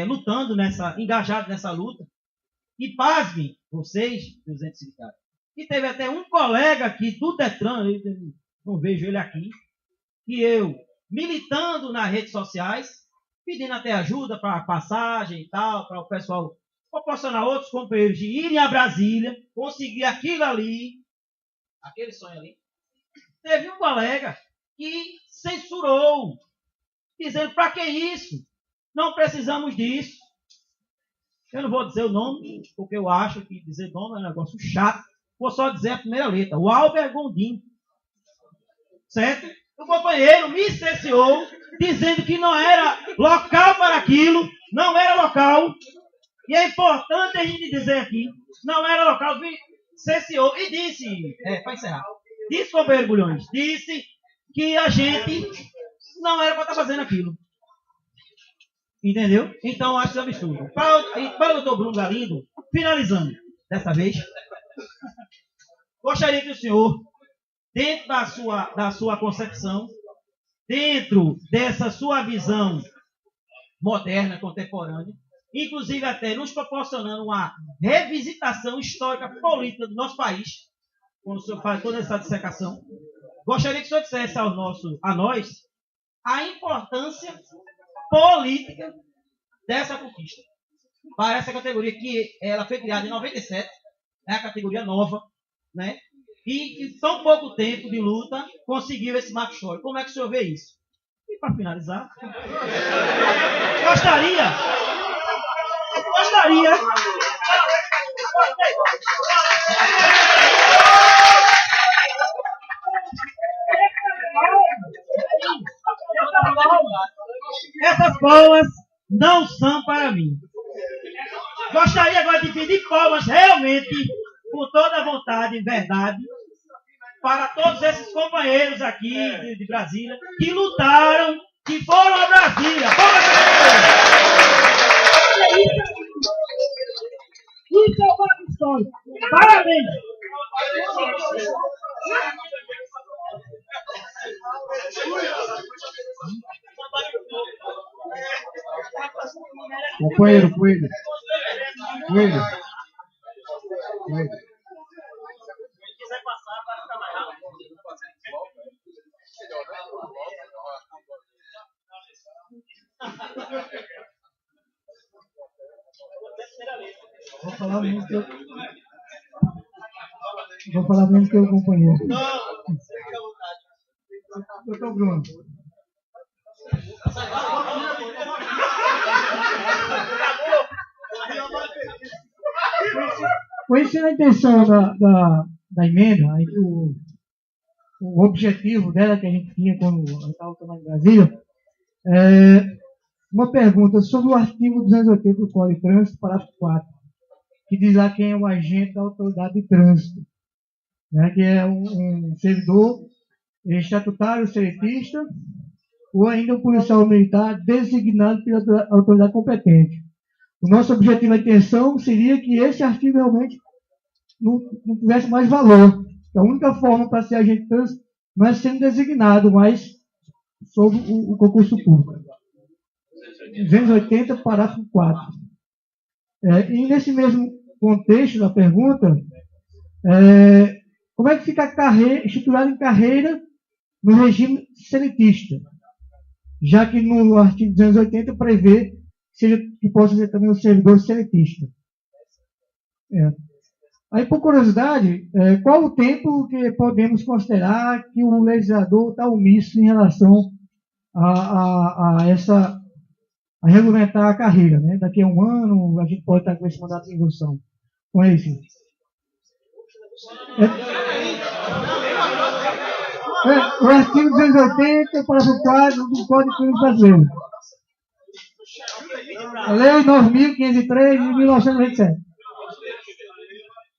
lutando engajado nessa luta. E pasmem vocês, presidente sindicato, que teve até um colega aqui do Detran, eu não vejo ele aqui, que eu, militando nas redes sociais, pedindo até ajuda para passagem e tal, para o pessoal proporcionar outros companheiros de irem a Brasília, conseguir aquilo ali, aquele sonho ali. Teve um colega que censurou, dizendo, para que isso? Não precisamos disso. Eu não vou dizer o nome, porque eu acho que dizer nome é um negócio chato. Vou só dizer a primeira letra, o Albert Gondim. Certo? O companheiro me cerceou, dizendo que não era local para aquilo, não era local. E é importante a gente dizer aqui, não era local, cerceou e disse, para encerrar, disse, companheiro Bulhões, disse que a gente não era para estar fazendo aquilo. Entendeu? Então, acho absurdo. Para o doutor Bruno Galindo, finalizando, dessa vez, gostaria que o senhor, dentro da sua concepção, dentro dessa sua visão moderna, contemporânea, inclusive até nos proporcionando uma revisitação histórica política do nosso país, quando o senhor faz toda essa dissecação, gostaria que o senhor dissesse a nós a importância política dessa conquista. Para essa categoria que ela foi criada em 97, é a categoria nova, né? E em tão pouco tempo de luta conseguiu esse marco histórico. Como é que o senhor vê isso? E para finalizar, gostaria. Essas palmas não são para mim. Gostaria agora de pedir palmas realmente, com toda a vontade e verdade, para todos esses companheiros aqui de Brasília, que lutaram, que foram a Brasília. Isso é uma história. Parabéns! Companheiro Coelho. Vou falar menos que eu companheiro. Doutor Bruno. Conhecendo a intenção da emenda, o objetivo dela que a gente tinha quando estava lutando em Brasília, uma pergunta sobre o artigo 280 do Código de Trânsito, parágrafo 4, que diz lá quem é o agente da autoridade de trânsito, né, que é um servidor estatutário, seletista, ou ainda um policial militar designado pela autoridade competente. O nosso objetivo, a intenção, seria que esse artigo realmente não tivesse mais valor. A única forma para ser agente de trânsito não é sendo designado, mas sob o concurso público. 280, parágrafo 4. E nesse mesmo contexto da pergunta, como é que fica a carreira, estruturada em carreira no regime seletista? Já que no artigo 280 prevê que possa ser também um servidor seletista. Aí, por curiosidade, qual o tempo que podemos considerar que o legislador está omisso em relação a regulamentar a carreira, né? Daqui a um ano, a gente pode estar com esse mandato de indução. Então é isso. O artigo 280, parágrafo 4 do Código Civil Brasileiro. A Lei 9.503 de 1997.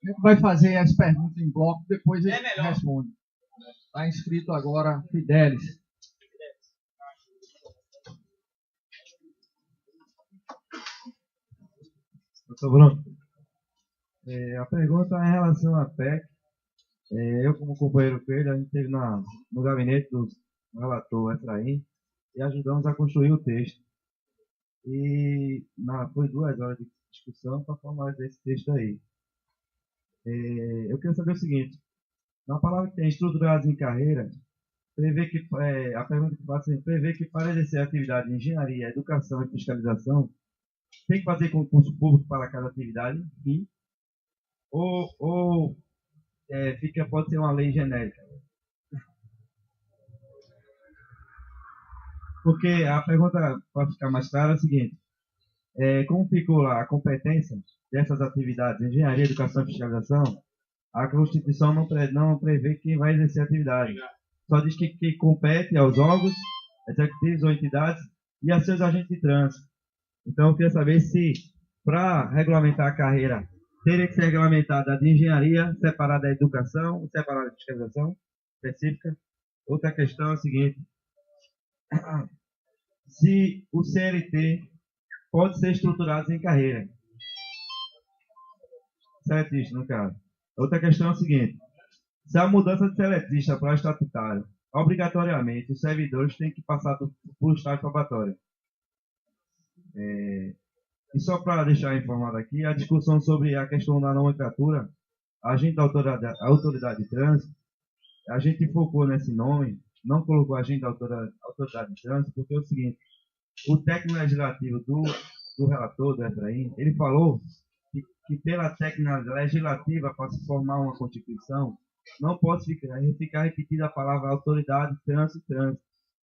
A gente vai fazer as perguntas em bloco, depois ele responde. Está inscrito agora Fidelis. Doutor Bruno, a pergunta é em relação à PEC. Eu, como companheiro Pedro, a gente esteve no gabinete do relator Efraim e ajudamos a construir o texto. E foi 2 horas de discussão para formalizar esse texto aí. Eu queria saber o seguinte: na palavra que tem estruturados em carreira, prevê que, a pergunta que faço é: prevê que para exercer a atividade de engenharia, educação e fiscalização, tem que fazer concurso público para cada atividade? Sim. Ou pode ser uma lei genérica? Porque a pergunta, para ficar mais clara, é a seguinte: como ficou lá a competência dessas atividades, engenharia, educação e fiscalização, a Constituição não prevê quem vai exercer a atividade. Só diz que compete aos órgãos, executivos ou entidades e a seus agentes de trânsito. Então, eu queria saber se, para regulamentar a carreira, teria que ser regulamentada a de engenharia, separada da educação, separada da fiscalização específica. Outra questão é a seguinte: se o CLT pode ser estruturado em carreira. Seletista, no caso. Outra questão é a seguinte: se a mudança de seletista para estatutário, obrigatoriamente os servidores têm que passar por estágio probatório. E só para deixar informado aqui, a discussão sobre a questão da nomenclatura, agente da autoridade de trânsito, a gente focou nesse nome, não colocou agente da autoridade de trânsito, porque é o seguinte: o técnico legislativo do relator, do Efraim, ele falou que pela técnica legislativa, para se formar uma Constituição, não pode ficar repetida a palavra autoridade, trânsito,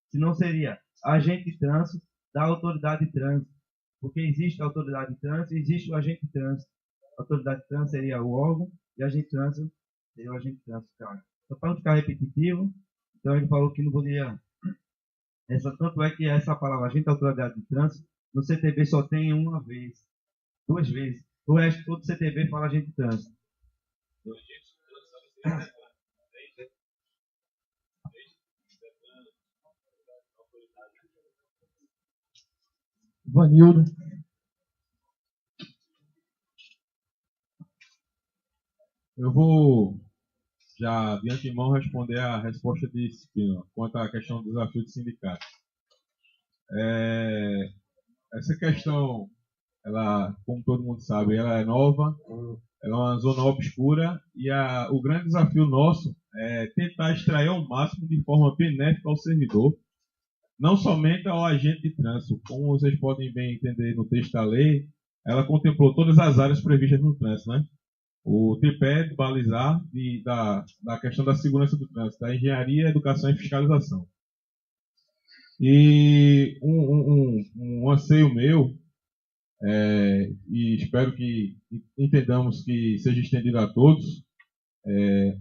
senão seria agente de trânsito da autoridade de trânsito, porque existe a autoridade de trânsito e existe o agente de trânsito. A autoridade de trânsito seria o órgão e o agente de trânsito seria o agente de trânsito, cara. Só para não ficar repetitivo, então ele falou que não podia. Tanto é que essa palavra agente da autoridade de trânsito no CTB só tem uma vez, 2 vezes. O resto todo CTB fala agente de trânsito. Vanildo. Eu vou já de antemão responder a resposta de Spino quanto à questão do desafio do sindicato. Essa questão, ela, como todo mundo sabe, ela é nova, ela é uma zona obscura e o grande desafio nosso é tentar extrair ao máximo de forma benéfica ao servidor, não somente ao agente de trânsito. Como vocês podem bem entender no texto da lei, ela contemplou todas as áreas previstas no trânsito, né? O tripé de balizar da questão da segurança do trânsito, da engenharia, educação e fiscalização. E um anseio meu, e espero que entendamos que seja estendido a todos,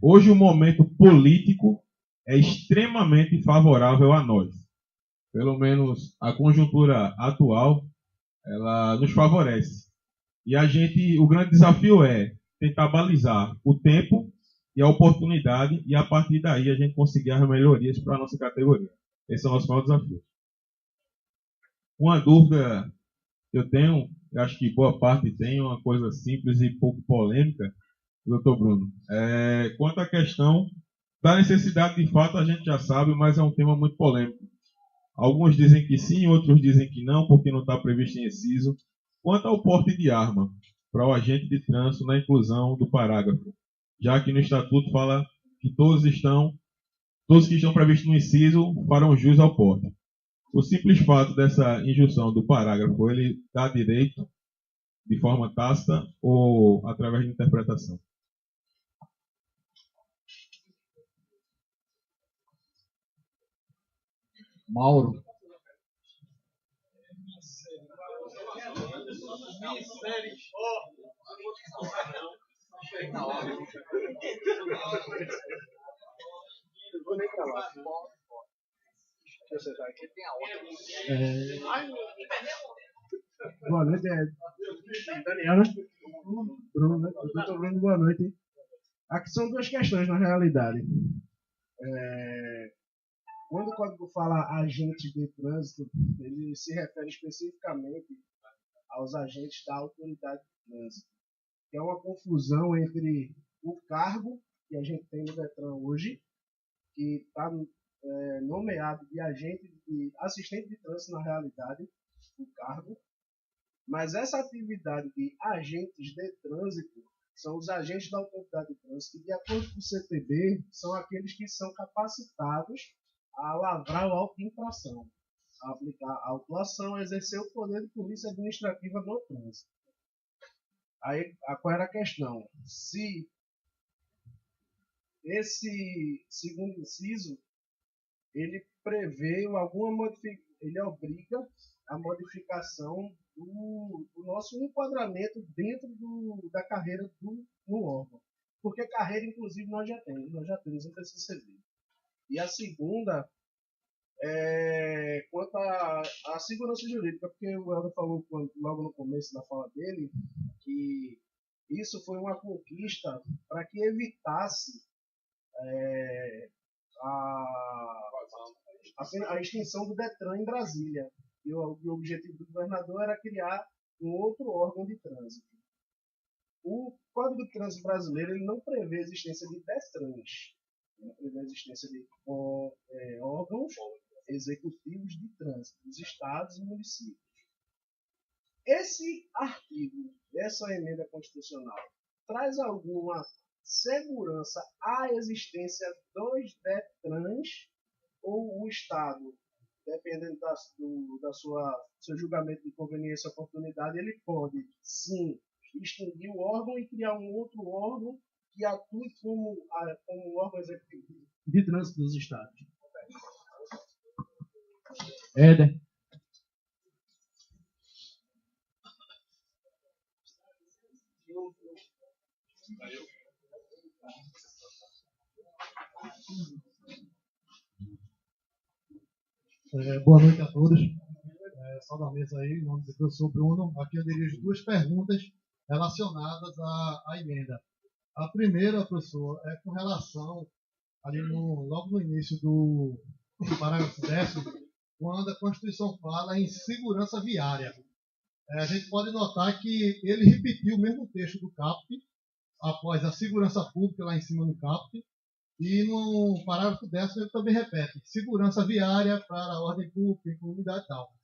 hoje o momento político é extremamente favorável a nós. Pelo menos a conjuntura atual, ela nos favorece. E o grande desafio é tentar balizar o tempo e a oportunidade, e a partir daí a gente conseguir as melhorias para a nossa categoria. Esse é o nosso maior desafio. Uma dúvida que eu tenho, eu acho que boa parte tem, uma coisa simples e pouco polêmica, doutor Bruno. Quanto à questão da necessidade, de fato, a gente já sabe, mas é um tema muito polêmico. Alguns dizem que sim, outros dizem que não, porque não está previsto em inciso. Quanto ao porte de arma para o agente de trânsito na inclusão do parágrafo, já que no Estatuto fala que todos que estão previstos no inciso farão jus ao porte. O simples fato dessa injunção do parágrafo, ele dá direito de forma tácita ou através de interpretação? Mauro. Boa noite, Daniel, né? Bruno, né? Doutor Bruno, boa noite. Aqui são 2 questões, na realidade. Quando o código fala agente de trânsito, ele se refere especificamente aos agentes da autoridade de trânsito, que é uma confusão entre o cargo que a gente tem no Detran hoje, que está nomeado de agente de assistente de trânsito na realidade, o cargo, Mas essa atividade de agentes de trânsito são os agentes da autoridade de trânsito que, de acordo com o CTB, são aqueles que são capacitados a lavrar o auto de infração, a aplicar a autuação, a exercer o poder de polícia administrativa no trânsito. Aí, qual era a questão? Se esse segundo inciso, ele prevê alguma modificação, ele obriga a modificação do nosso enquadramento dentro da carreira no órgão. Porque carreira, inclusive, nós já temos no PCCB. E a segunda é quanto à segurança jurídica, porque o Helder falou logo no começo da fala dele que isso foi uma conquista para que evitasse a extinção do DETRAN em Brasília. E o objetivo do governador era criar um outro órgão de trânsito. O Código de Trânsito brasileiro ele não prevê a existência de DETRANs, não prevê a existência de órgãos executivos de trânsito dos estados e municípios. Esse artigo, essa emenda constitucional, traz alguma segurança à existência dos DETRANs ou o Estado, dependendo do seu julgamento de conveniência e oportunidade, ele pode, sim, extinguir o órgão e criar um outro órgão que atue como órgão executivo de trânsito dos estados. Éder. Boa noite a todos. Só da mesa aí, em nome do professor Bruno. Aqui eu dirijo duas perguntas relacionadas à emenda. A primeira, professor, é com relação, ali logo no início do parágrafo 10º, quando a Constituição fala em segurança viária. A gente pode notar que ele repetiu o mesmo texto do CAPT, após a segurança pública, lá em cima no CAPT, e no parágrafo 10º ele também repete, segurança viária para a ordem pública, comunidade e tal.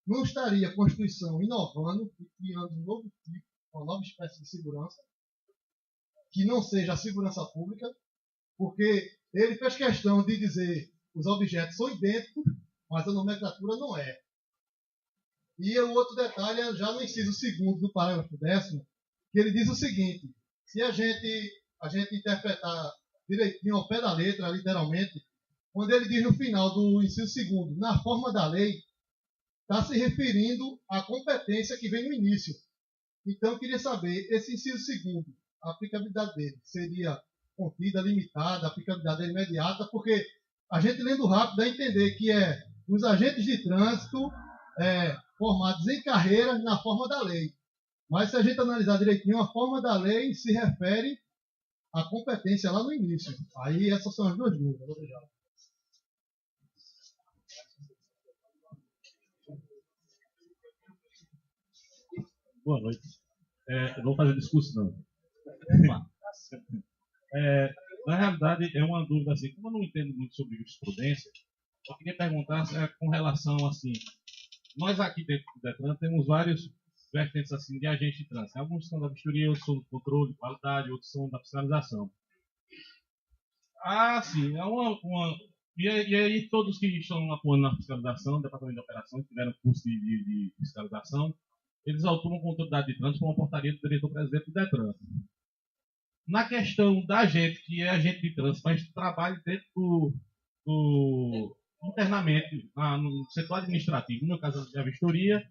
Não estaria a Constituição inovando e criando um novo tipo, uma nova espécie de segurança, que não seja a segurança pública, porque ele fez questão de dizer os objetos são idênticos, mas a nomenclatura não é. E o outro detalhe é já no inciso 2º do parágrafo 10º, que ele diz o seguinte, se a gente interpretar direitinho ao pé da letra, literalmente, quando ele diz no final do inciso 2º, na forma da lei, está se referindo à competência que vem no início. Então, eu queria saber, esse inciso 2º, a aplicabilidade dele seria contida, limitada, a aplicabilidade dele imediata, porque a gente lendo rápido dá a entender que os agentes de trânsito formados em carreira na forma da lei. Mas se a gente analisar direitinho, a forma da lei se refere à competência lá no início. Aí essas são as duas dúvidas. Obrigado. Boa noite. Eu vou fazer discurso, não. Na realidade, é uma dúvida assim, como eu não entendo muito sobre jurisprudência, eu queria perguntar com relação assim, nós aqui dentro do DETRAN temos vários vertentes assim de agentes de trânsito. Alguns são da vistoria, outros são do controle, qualidade, outros são da fiscalização. Sim, e aí todos que estão atuando na fiscalização, departamento de operações, tiveram curso de fiscalização, eles atuam com autoridade de trânsito por uma portaria do diretor-presidente do DETRAN. Na questão da gente, que é agente de trânsito, mas trabalha dentro internamente, no setor administrativo, no meu caso da vistoria,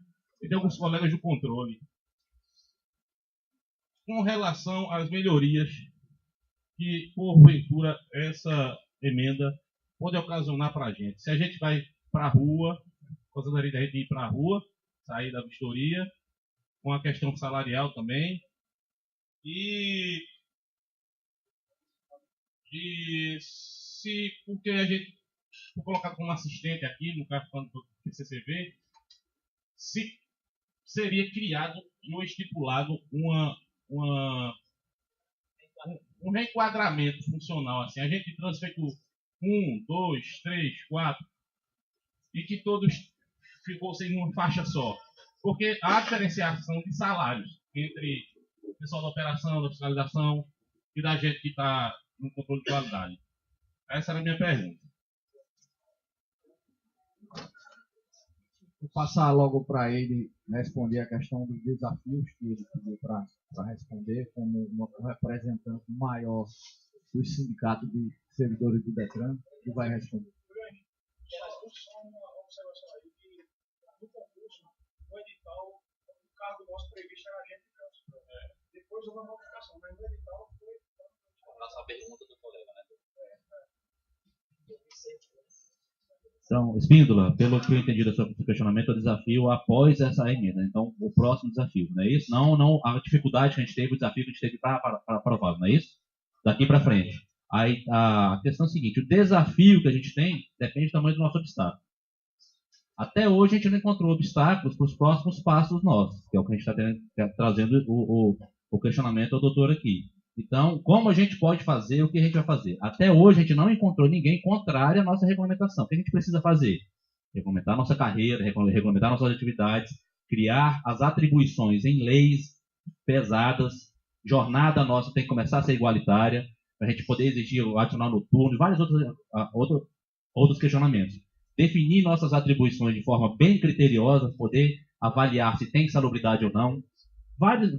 e de alguns colegas do controle, com relação às melhorias que, porventura, essa emenda pode ocasionar para a gente. Se a gente vai para a rua, gostaria da gente ir para a rua, sair da vistoria, com a questão salarial também, e se, porque a gente foi colocado como assistente aqui, no caso do PCCB, se seria criado ou estipulado um reenquadramento funcional, assim, a gente transferiu 1, 2, 3, 4, e que todos fossem em uma faixa só. Porque há diferenciação de salários entre o pessoal da operação, da fiscalização e da gente que está no controle de qualidade. Essa era a minha pergunta. Vou passar logo para ele responder a questão dos desafios que ele pediu para responder, como um representante maior dos sindicatos de servidores do DETRAN, que vai responder. Só uma observação aí, que no concurso, no edital, o cargo nosso previsto era agente de trânsito. Depois houve uma modificação, mas no edital foi. Nossa pergunta do colega, né? Então, Espíndola, pelo que eu entendi do seu questionamento, o desafio após essa emenda. Então, o próximo desafio, não é isso? Não a dificuldade que a gente teve, o desafio que a gente teve para aprovar, não é isso? Daqui para frente. Aí, a questão é a seguinte, o desafio que a gente tem depende do tamanho do nosso obstáculo. Até hoje, a gente não encontrou obstáculos para os próximos passos nossos, que é o que a gente está trazendo o questionamento ao doutor aqui. Então, como a gente pode fazer, o que a gente vai fazer? Até hoje, a gente não encontrou ninguém contrário à nossa regulamentação. O que a gente precisa fazer? Regulamentar nossa carreira, regulamentar nossas atividades, criar as atribuições em leis pesadas, jornada nossa tem que começar a ser igualitária, para a gente poder exigir o adicional noturno e vários outros questionamentos. Definir nossas atribuições de forma bem criteriosa, poder avaliar se tem salubridade ou não.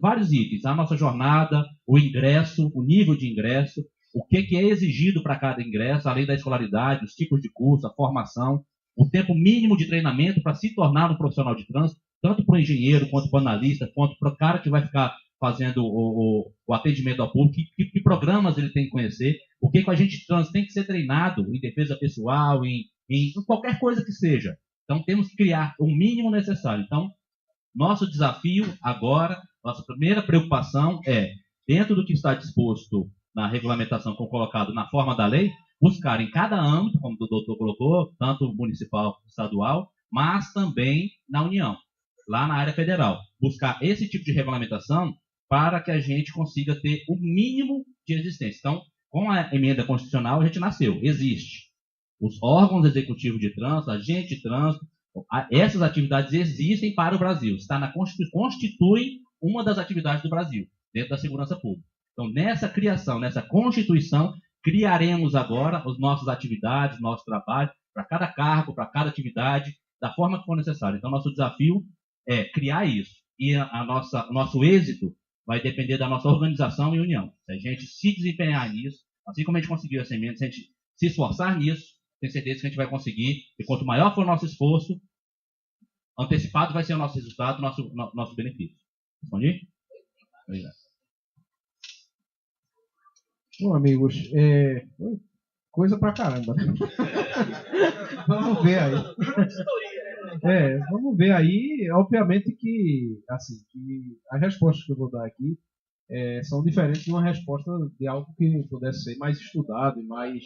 Vários itens, a nossa jornada, o ingresso, o nível de ingresso, o que é exigido para cada ingresso, além da escolaridade, os tipos de curso, a formação, o tempo mínimo de treinamento para se tornar um profissional de trânsito, tanto para o engenheiro, quanto para o analista, quanto para o cara que vai ficar fazendo o atendimento ao público, que programas ele tem que conhecer, o que a gente trânsito tem que ser treinado em defesa pessoal, em qualquer coisa que seja. Então, temos que criar o mínimo necessário. Então, nosso desafio agora, nossa primeira preocupação é, dentro do que está disposto na regulamentação colocado na forma da lei, buscar em cada âmbito, como o doutor colocou, tanto municipal, estadual, mas também na União, lá na área federal. Buscar esse tipo de regulamentação para que a gente consiga ter o mínimo de existência. Então, com a emenda constitucional, a gente nasceu, existe. Os órgãos executivos de trânsito, agente de trânsito, essas atividades existem para o Brasil. Está na constitui uma das atividades do Brasil, dentro da segurança pública. Então, nessa criação, nessa constituição, criaremos agora as nossas atividades, nosso trabalho, para cada cargo, para cada atividade, da forma que for necessário. Então, nosso desafio é criar isso. E o nosso êxito vai depender da nossa organização e união. Se a gente se desempenhar nisso, assim como a gente conseguiu essa emenda, se a gente se esforçar nisso, tenho certeza que a gente vai conseguir, e quanto maior for o nosso esforço, antecipado vai ser o nosso resultado, nosso benefício. Respondi? Obrigado. Bom, amigos, coisa pra caramba, né? Vamos ver aí. Vamos ver aí, obviamente que as respostas que eu vou dar aqui são diferentes de uma resposta de algo que pudesse ser mais estudado e mais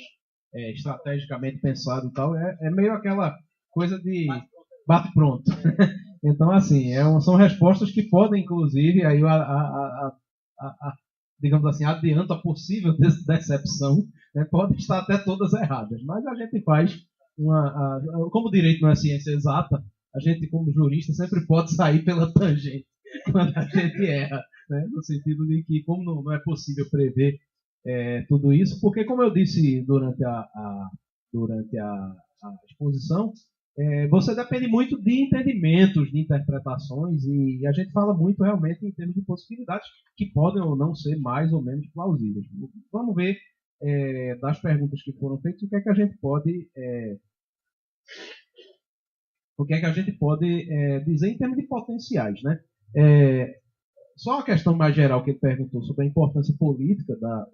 estrategicamente pensado e tal. É meio aquela coisa de bate pronto. Então, assim, são respostas que podem, inclusive, aí digamos assim, adianta a possível decepção, né? Podem estar até todas erradas, mas a gente faz como o direito não é ciência exata, a gente, como jurista, sempre pode sair pela tangente quando a gente erra, né? No sentido de que, como não é possível prever tudo isso, porque, como eu disse durante a exposição, você depende muito de entendimentos, de interpretações, e a gente fala muito realmente em termos de possibilidades que podem ou não ser mais ou menos plausíveis. Vamos ver das perguntas que foram feitas o que é que a gente pode dizer em termos de potenciais, né? Só uma questão mais geral que ele perguntou sobre a importância política da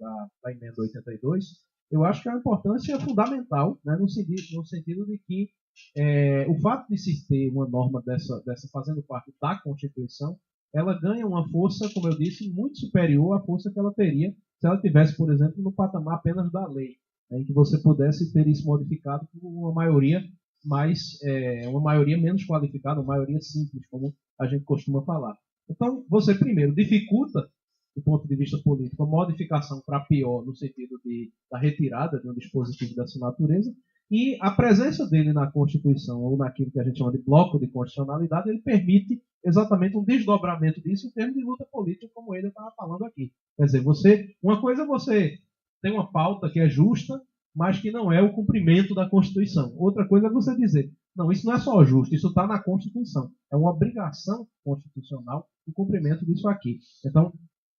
emenda 82, eu acho que é uma importância fundamental, né, no sentido de que o fato de se ter uma norma dessa fazendo parte da Constituição, ela ganha uma força, como eu disse, muito superior à força que ela teria se ela tivesse, por exemplo, no patamar apenas da lei, né, em que você pudesse ter isso modificado por uma maioria menos qualificada, uma maioria simples, como a gente costuma falar. Então, você primeiro dificulta, do ponto de vista político, a modificação para pior no sentido da retirada de um dispositivo dessa natureza, E a presença dele na Constituição, ou naquilo que a gente chama de bloco de constitucionalidade, ele permite exatamente um desdobramento disso em termos de luta política, como ele estava falando aqui. Quer dizer, uma coisa é você ter uma pauta que é justa, mas que não é o cumprimento da Constituição. Outra coisa é você dizer, não, isso não é só justo, isso está na Constituição. É uma obrigação constitucional o cumprimento disso aqui. Então,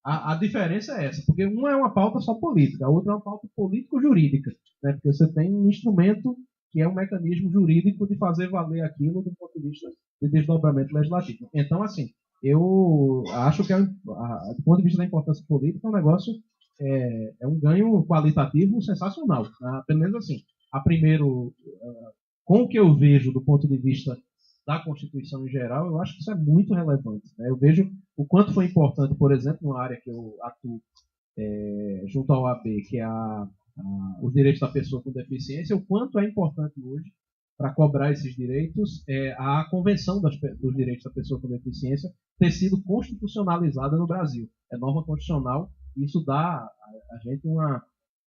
a diferença é essa, porque uma é uma pauta só política, a outra é uma pauta político-jurídica, né? Porque você tem um instrumento que é um mecanismo jurídico de fazer valer aquilo do ponto de vista de desdobramento legislativo. Então, assim, eu acho que, do ponto de vista da importância política, é um negócio, é um ganho qualitativo sensacional. Né? Pelo menos assim, com o que eu vejo do ponto de vista da Constituição em geral, eu acho que isso é muito relevante. Né? Eu vejo o quanto foi importante, por exemplo, numa área que eu atuo junto ao AB, que é os direitos da pessoa com deficiência, o quanto é importante hoje para cobrar esses direitos a Convenção dos Direitos da Pessoa com Deficiência ter sido constitucionalizada no Brasil. É norma constitucional e isso dá a gente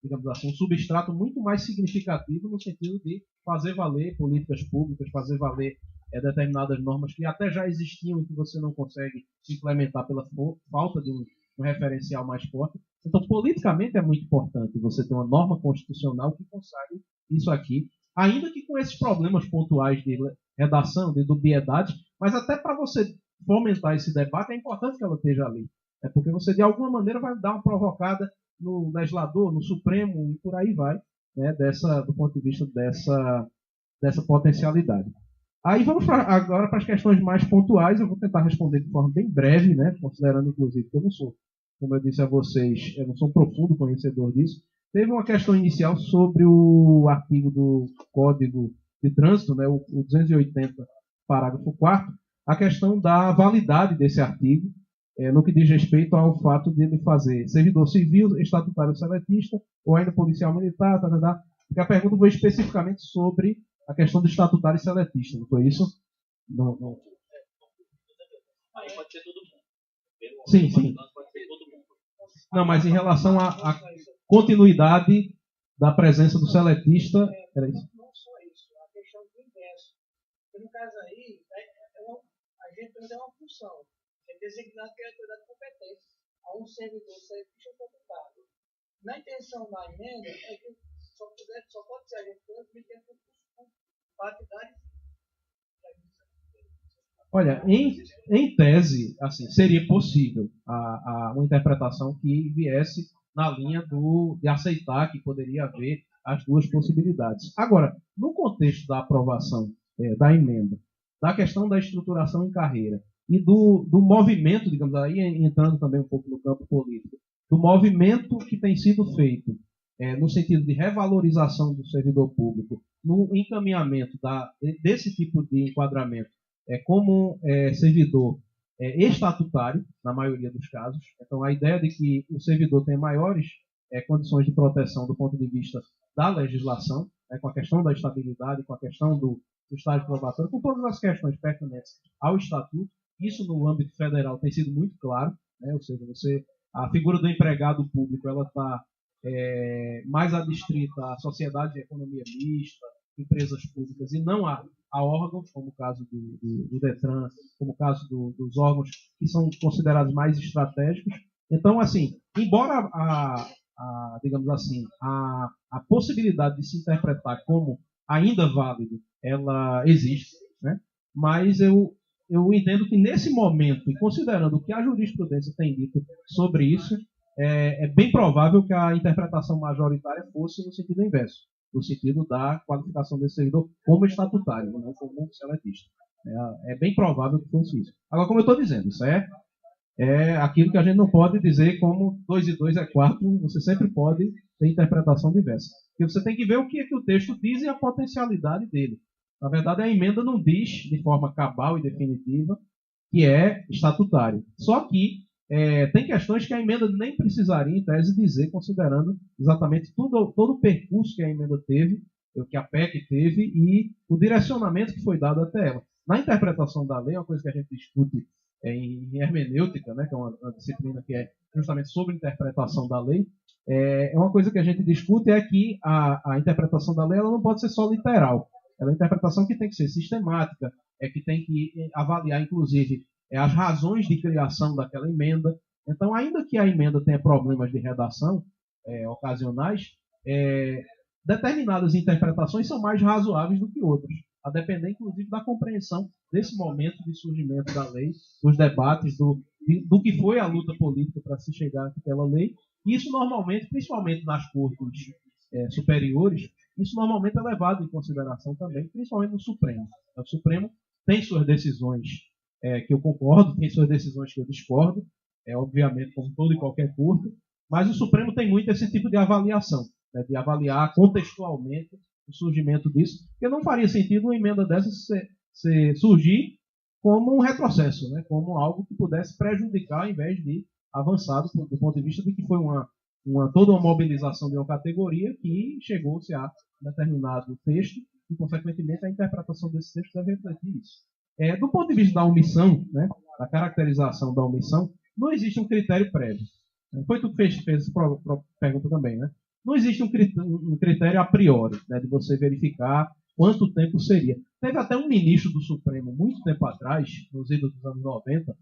digamos assim, um substrato muito mais significativo no sentido de fazer valer políticas públicas, fazer valer determinadas normas que até já existiam e que você não consegue implementar pela falta de um referencial mais forte. Então, politicamente é muito importante você ter uma norma constitucional que consagre isso aqui, ainda que com esses problemas pontuais de redação, de dubiedade, mas até para você fomentar esse debate é importante que ela esteja ali. É porque você, de alguma maneira, vai dar uma provocada no legislador, no Supremo e por aí vai, né, do ponto de vista dessa potencialidade. Aí vamos agora para as questões mais pontuais. Eu vou tentar responder de forma bem breve, né, considerando, inclusive, que eu não sou, como eu disse a vocês, eu não sou um profundo conhecedor disso. Teve uma questão inicial sobre o artigo do Código de Trânsito, né, o 280, parágrafo 4º, a questão da validade desse artigo, no que diz respeito ao fato de ele fazer servidor civil, estatutário seletista, ou ainda policial militar, porque a pergunta foi especificamente sobre a questão do estatutário seletista, não foi isso? Não. Aí pode ser todo mundo. Sim. Pode ser todo mundo. Não, mas em relação à continuidade da presença do seletista... Era isso? Não só isso, a questão do inverso. No caso aí, a gente tem uma função. É designado pela autoridade competente a um servidor seletista estatutário. Na intenção da emenda é que só pode ser a gente transmitindo partidário. Olha, em tese, assim, seria possível uma interpretação que viesse na linha de aceitar que poderia haver as duas possibilidades. Agora, no contexto da aprovação da emenda, da questão da estruturação em carreira e do movimento, digamos aí, entrando também um pouco no campo político, do movimento que tem sido feito no sentido de revalorização do servidor público, no encaminhamento desse tipo de enquadramento como servidor estatutário, na maioria dos casos. Então, a ideia de que o servidor tem maiores condições de proteção do ponto de vista da legislação, com a questão da estabilidade, com a questão do estágio probatório, com todas as questões pertinentes ao Estatuto. Isso, no âmbito federal, tem sido muito claro, né? Ou seja, a figura do empregado público ela está mais adstrita à sociedade de economia mista, empresas públicas, e não a órgãos, como o caso do Detran, como o caso dos órgãos que são considerados mais estratégicos. Então, assim, embora digamos assim, a possibilidade de se interpretar como ainda válido, ela existe, né? Mas eu entendo que nesse momento, e considerando o que a jurisprudência tem dito sobre isso, é bem provável que a interpretação majoritária fosse no sentido inverso, no sentido da qualificação desse servidor como estatutário, não como seletista. É bem provável que fosse isso. Agora, como eu estou dizendo, isso é aquilo que a gente não pode dizer como 2 e 2 é 4, você sempre pode ter interpretação diversa. Porque você tem que ver o que o texto diz e a potencialidade dele. Na verdade, a emenda não diz de forma cabal e definitiva que é estatutário. Só que tem questões que a emenda nem precisaria, em tese, dizer, considerando exatamente todo o percurso que a emenda teve, que a PEC teve e o direcionamento que foi dado até ela. Na interpretação da lei, uma coisa que a gente discute em hermenêutica, né, que é uma disciplina que é justamente sobre interpretação da lei, é uma coisa que a gente discute é que a interpretação da lei ela não pode ser só literal. Ela é uma interpretação que tem que ser sistemática, que tem que avaliar, inclusive, as razões de criação daquela emenda. Então, ainda que a emenda tenha problemas de redação ocasionais, determinadas interpretações são mais razoáveis do que outras, a depender, inclusive, da compreensão desse momento de surgimento da lei, dos debates, do que foi a luta política para se chegar àquela lei. Isso, normalmente, principalmente nas cortes superiores, isso normalmente é levado em consideração também, principalmente no Supremo. O Supremo tem suas decisões que eu concordo, tem suas decisões que eu discordo, obviamente, como todo e qualquer corte, mas o Supremo tem muito esse tipo de avaliação, né, de avaliar contextualmente o surgimento disso, porque não faria sentido uma emenda dessa surgir como um retrocesso, né, como algo que pudesse prejudicar ao invés de avançar do ponto de vista de que foi toda uma mobilização de uma categoria que chegou-se a determinado texto e, consequentemente, a interpretação desse texto deve refletir isso. Do ponto de vista da omissão, né, da caracterização da omissão, não existe um critério prévio. Foi tu que fez essa pergunta também, né? Não existe um critério a priori, né, de você verificar quanto tempo seria. Teve até um ministro do Supremo, muito tempo atrás, nos idos dos anos 90,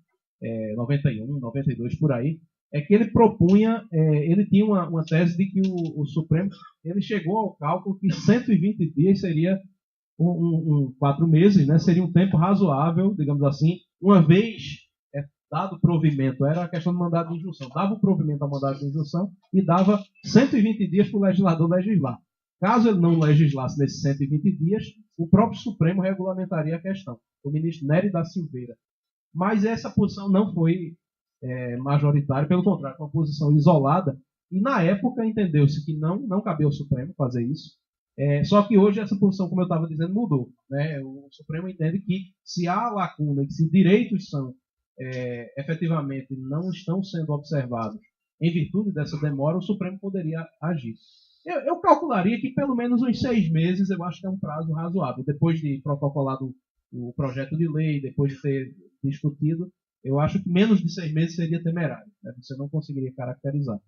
91, 92, por aí, que ele propunha, ele tinha uma tese de que o Supremo ele chegou ao cálculo que 120 dias seria 4 meses, né, seria um tempo razoável, digamos assim, uma vez dado o provimento, era a questão do mandado de injunção, dava o provimento ao mandado de injunção e dava 120 dias para o legislador legislar. Caso ele não legislasse nesses 120 dias, o próprio Supremo regulamentaria a questão, o ministro Nery da Silveira. Mas essa posição não foi majoritária, pelo contrário, foi uma posição isolada, e na época entendeu-se que não cabia ao Supremo fazer isso. Só que hoje essa posição, como eu estava dizendo, mudou, né? O Supremo entende que se há lacuna, que se direitos são efetivamente não estão sendo observados em virtude dessa demora, o Supremo poderia agir. Eu calcularia que pelo menos uns 6 meses eu acho que é um prazo razoável. Depois de protocolado o projeto de lei, depois de ter discutido, eu acho que menos de 6 meses seria temerário, né? Você não conseguiria caracterizar.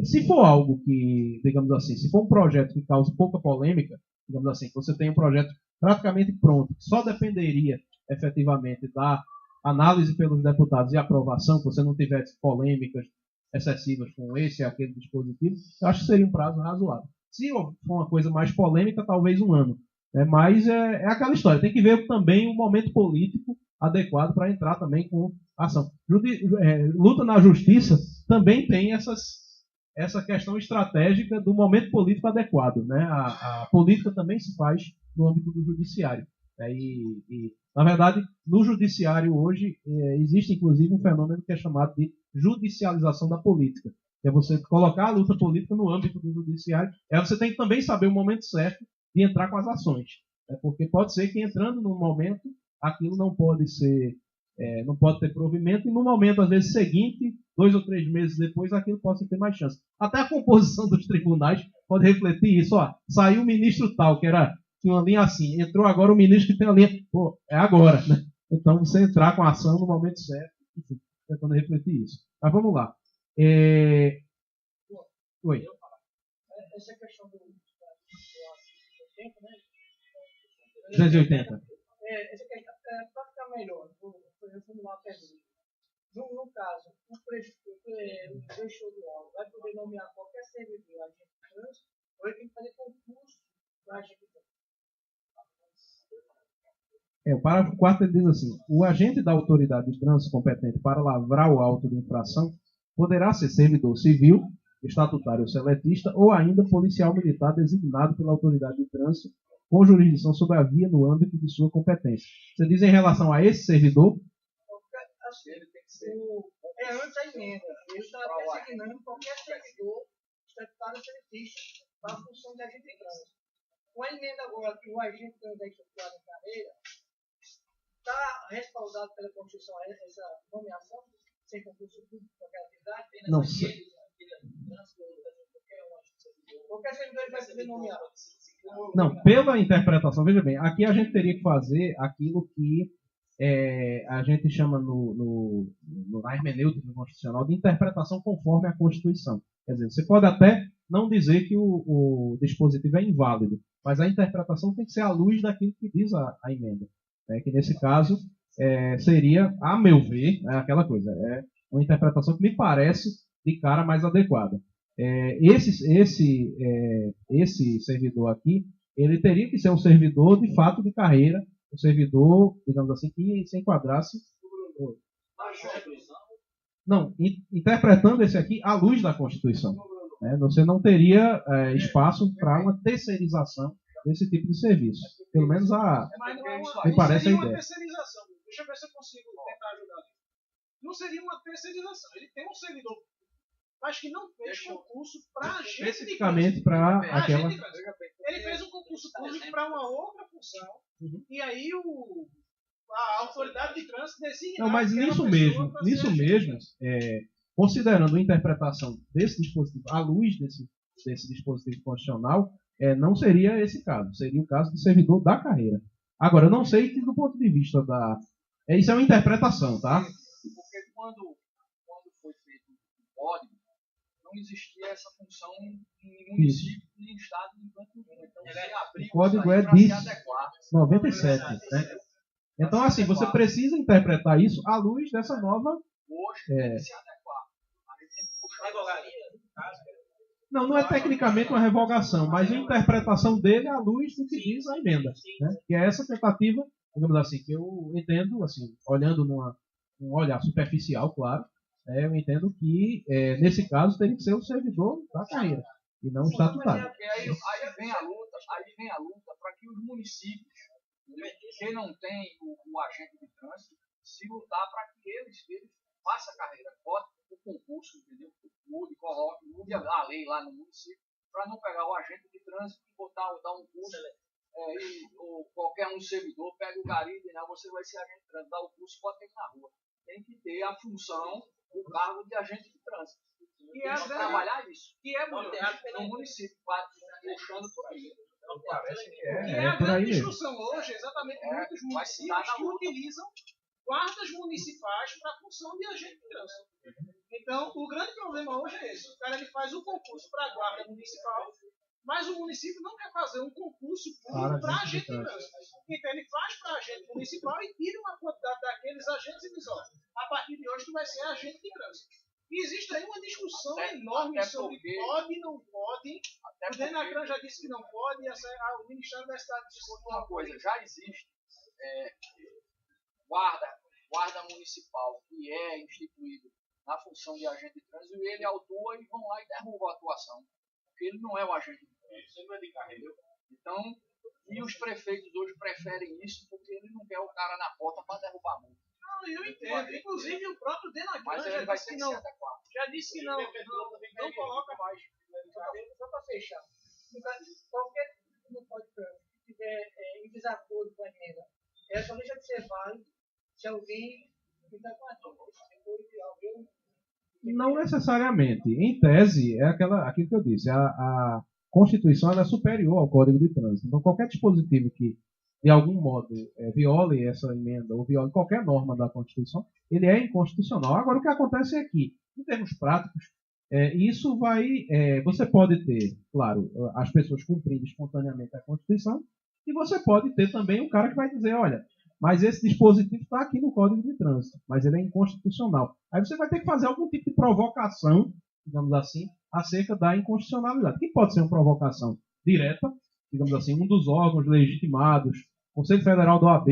Se for algo que, digamos assim, se for um projeto que cause pouca polêmica, digamos assim, que você tem um projeto praticamente pronto, que só dependeria efetivamente da análise pelos deputados e aprovação, que você não tivesse polêmicas excessivas com esse e aquele dispositivo, eu acho que seria um prazo razoável. Se for uma coisa mais polêmica, talvez 1 ano. Mas é aquela história, tem que ver também o momento político adequado para entrar também com ação. Luta na justiça também tem essa questão estratégica do momento político adequado, né? A política também se faz no âmbito do judiciário. Na verdade, no judiciário hoje existe inclusive um fenômeno que é chamado de judicialização da política. Que é você colocar a luta política no âmbito do judiciário. Você tem que também saber o momento certo de entrar com as ações. Porque pode ser que entrando num momento, aquilo não pode ter provimento, e no momento, às vezes, seguinte, 2 ou 3 meses depois, aquilo pode ter mais chance. Até a composição dos tribunais pode refletir isso. Saiu o ministro tal, tinha uma linha assim, entrou agora o ministro que tem a linha, é agora, né? Então, você entrar com a ação no momento certo, enfim, tentando refletir isso. Mas vamos lá. Oi. Essa questão do tempo, né? 280. Essa questão, para ficar melhor, vou formular a pergunta. No caso, o gestor do órgão vai poder nomear qualquer servidor agente de trânsito, ou ele tem que fazer concurso para agente de trânsito? O parágrafo 4 ele diz assim: o agente da autoridade de trânsito competente para lavrar o auto de infração poderá ser servidor civil, estatutário ou seletista, ou ainda policial militar designado pela autoridade de trânsito com jurisdição sobre a via no âmbito de sua competência. Você diz em relação a esse servidor? Antes da emenda, ele está designando qualquer servidor estatutário ou seletista para a função de agente de trânsito. Com a emenda agora que o agente de trânsito é estatutário em carreira, está respaldado pela Constituição essa nomeação, sem concurso público para aquela atividade? Não sei. Qualquer servidor vai ser nomeado. Não, pela interpretação, veja bem, aqui a gente teria que fazer aquilo que a gente chama na hermenêutica constitucional de interpretação conforme a Constituição. Quer dizer, você pode até não dizer que o dispositivo é inválido, mas a interpretação tem que ser à luz daquilo que diz a emenda. Que nesse caso seria, a meu ver, aquela coisa, uma interpretação que me parece de cara mais adequada. Esse servidor aqui, ele teria que ser um servidor de fato de carreira, um servidor, digamos assim, que se enquadrasse. Não, interpretando esse aqui à luz da Constituição. Você não teria espaço para uma terceirização desse tipo de serviço. Pelo menos me parece a ideia. Uma terceirização. Deixa eu ver se eu consigo tentar ajudar. Não seria uma terceirização. Ele tem um servidor, mas que não fez concurso para agente. Especificamente para aquela. Ele fez um concurso público para uma outra função. E aí a autoridade de trânsito designa. Não, mas nisso mesmo, considerando a interpretação desse dispositivo à luz desse dispositivo constitucional, não seria esse caso. Seria o caso de servidor da carreira. Agora, eu não sei que do ponto de vista da. Isso é uma interpretação, tá? Porque quando foi feito o código, não existia essa função em município, nem estado, nem canto nenhum. Então, o código é de 97. Né? Então, assim, você precisa interpretar isso à luz dessa nova. Hoje, tem que se adequar. A gente tem que puxar. Não é tecnicamente uma revogação, mas a interpretação dele à luz do que diz a emenda. Né? Que é essa tentativa, digamos assim, que eu entendo, assim, olhando num olhar superficial, claro, eu entendo que, nesse caso, teria que ser o servidor da carreira, e não o estatutário. Aí vem a luta para que os municípios, que não tem o agente de trânsito, se lutar para que eles façam a carreira, botem o concurso, entendeu? Mude a lei lá no município, para não pegar o agente de trânsito e dar um curso, ou qualquer servidor pega o garido e você vai ser agente de trânsito, dá o curso, pode ter que ir na rua. Tem que ter a função, o cargo de agente de trânsito. E trabalhar isso. Que é no município, puxando por aí. Parece que é a grande discussão hoje, exatamente muitos municípios que utilizam guardas municipais para a função de agente de trânsito. Então, o grande problema hoje é esse. O cara ele faz um concurso para a guarda municipal, mas o município não quer fazer um concurso público para agente de trânsito. Então, ele faz para agente municipal e tira uma quantidade daqueles agentes e diz, a partir de hoje tu vai ser agente de trânsito. E existe aí uma discussão enorme sobre pode, não pode. O Denacran já disse que não pode, o Ministério da Cidade disse uma coisa, já existe guarda municipal que é instituído na função de agente de trânsito e ele autua e vão lá e derrubam a atuação. Porque ele não é o agente de trânsito, ele não é de carreira. Então, e os prefeitos hoje preferem isso porque ele não quer o cara na porta para derrubar a multa. Não, eu entendo. Inclusive o próprio Denacran já disse que não coloca mais. Só para fechar. Qualquer tipo de código que estiver em desacordo com a emenda, só deixa de ser válido se alguém está com a dúvida. Não necessariamente. Em tese, aquilo que eu disse. A Constituição ela é superior ao Código de Trânsito. Então, qualquer dispositivo que, de algum modo, viole essa emenda ou viole qualquer norma da Constituição, ele é inconstitucional. Agora, o que acontece é que, em termos práticos, isso vai... você pode ter, claro, as pessoas cumprindo espontaneamente a Constituição, e você pode ter também o cara que vai dizer, olha, mas esse dispositivo está aqui no Código de Trânsito, mas ele é inconstitucional. Aí você vai ter que fazer algum tipo de provocação, digamos assim, acerca da inconstitucionalidade, que pode ser uma provocação direta, digamos assim, um dos órgãos legitimados, Conselho Federal do OAB,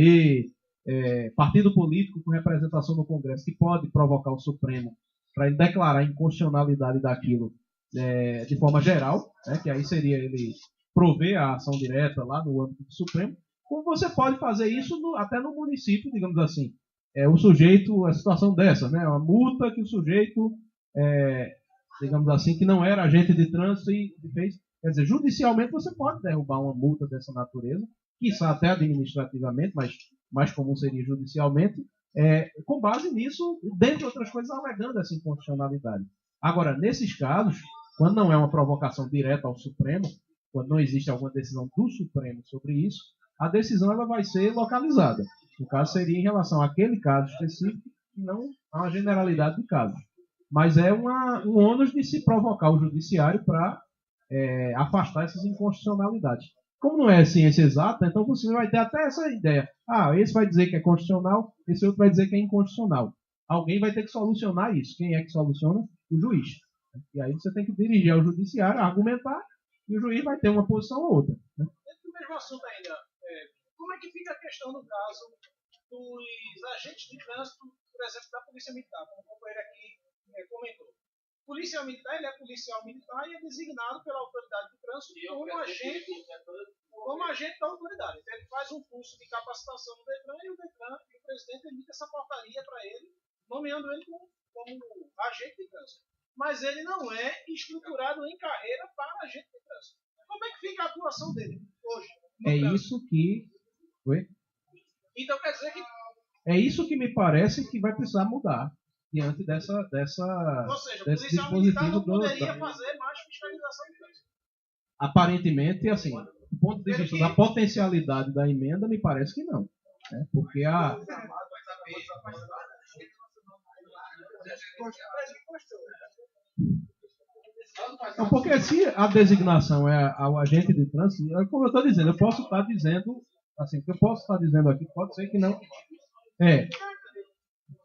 partido político com representação no Congresso, que pode provocar o Supremo para ele declarar a inconstitucionalidade daquilo de forma geral, que aí seria ele prover a ação direta lá no âmbito do Supremo, como você pode fazer isso até no município, digamos assim. O sujeito, a situação dessa, né? Uma multa que o sujeito, digamos assim, que não era agente de trânsito e fez. Quer dizer, judicialmente você pode derrubar uma multa dessa natureza, quiçá até administrativamente, mas mais comum seria judicialmente, com base nisso, dentre outras coisas, alegando essa inconstitucionalidade. Agora, nesses casos, quando não é uma provocação direta ao Supremo, quando não existe alguma decisão do Supremo sobre isso, a decisão ela vai ser localizada. No caso, seria em relação àquele caso específico, e não a uma generalidade de casos. Mas é um ônus de se provocar o judiciário para afastar essas inconstitucionalidades. Como não é ciência exata, então você vai ter até essa ideia. Esse vai dizer que é constitucional, esse outro vai dizer que é inconstitucional. Alguém vai ter que solucionar isso. Quem é que soluciona? O juiz. E aí você tem que dirigir ao judiciário, argumentar, e o juiz vai ter uma posição ou outra. Né? Dentro do mesmo assunto ainda, como é que fica a questão no caso dos agentes de trânsito, por exemplo, da Polícia Militar, como o companheiro aqui comentou? Polícia Militar, ele é policial militar e é designado pela autoridade de trânsito como agente da autoridade. Então ele faz um curso de capacitação no Detran e o presidente emite essa portaria para ele, nomeando ele como agente de trânsito. Mas ele não é estruturado em carreira para agente de trânsito. Como é que fica a atuação dele hoje? Isso que... Oi? Então quer dizer que... É isso que me parece que vai precisar mudar diante Ou seja, o desse policial militar dispositivo não poderia fazer mais fiscalização de trânsito. Aparentemente, assim, do ponto de vista da potencialidade da emenda, me parece que não. Né? Porque porque se a designação é ao agente de trânsito, como eu estou dizendo, eu posso estar dizendo, assim, o que eu posso estar dizendo aqui, pode ser que não.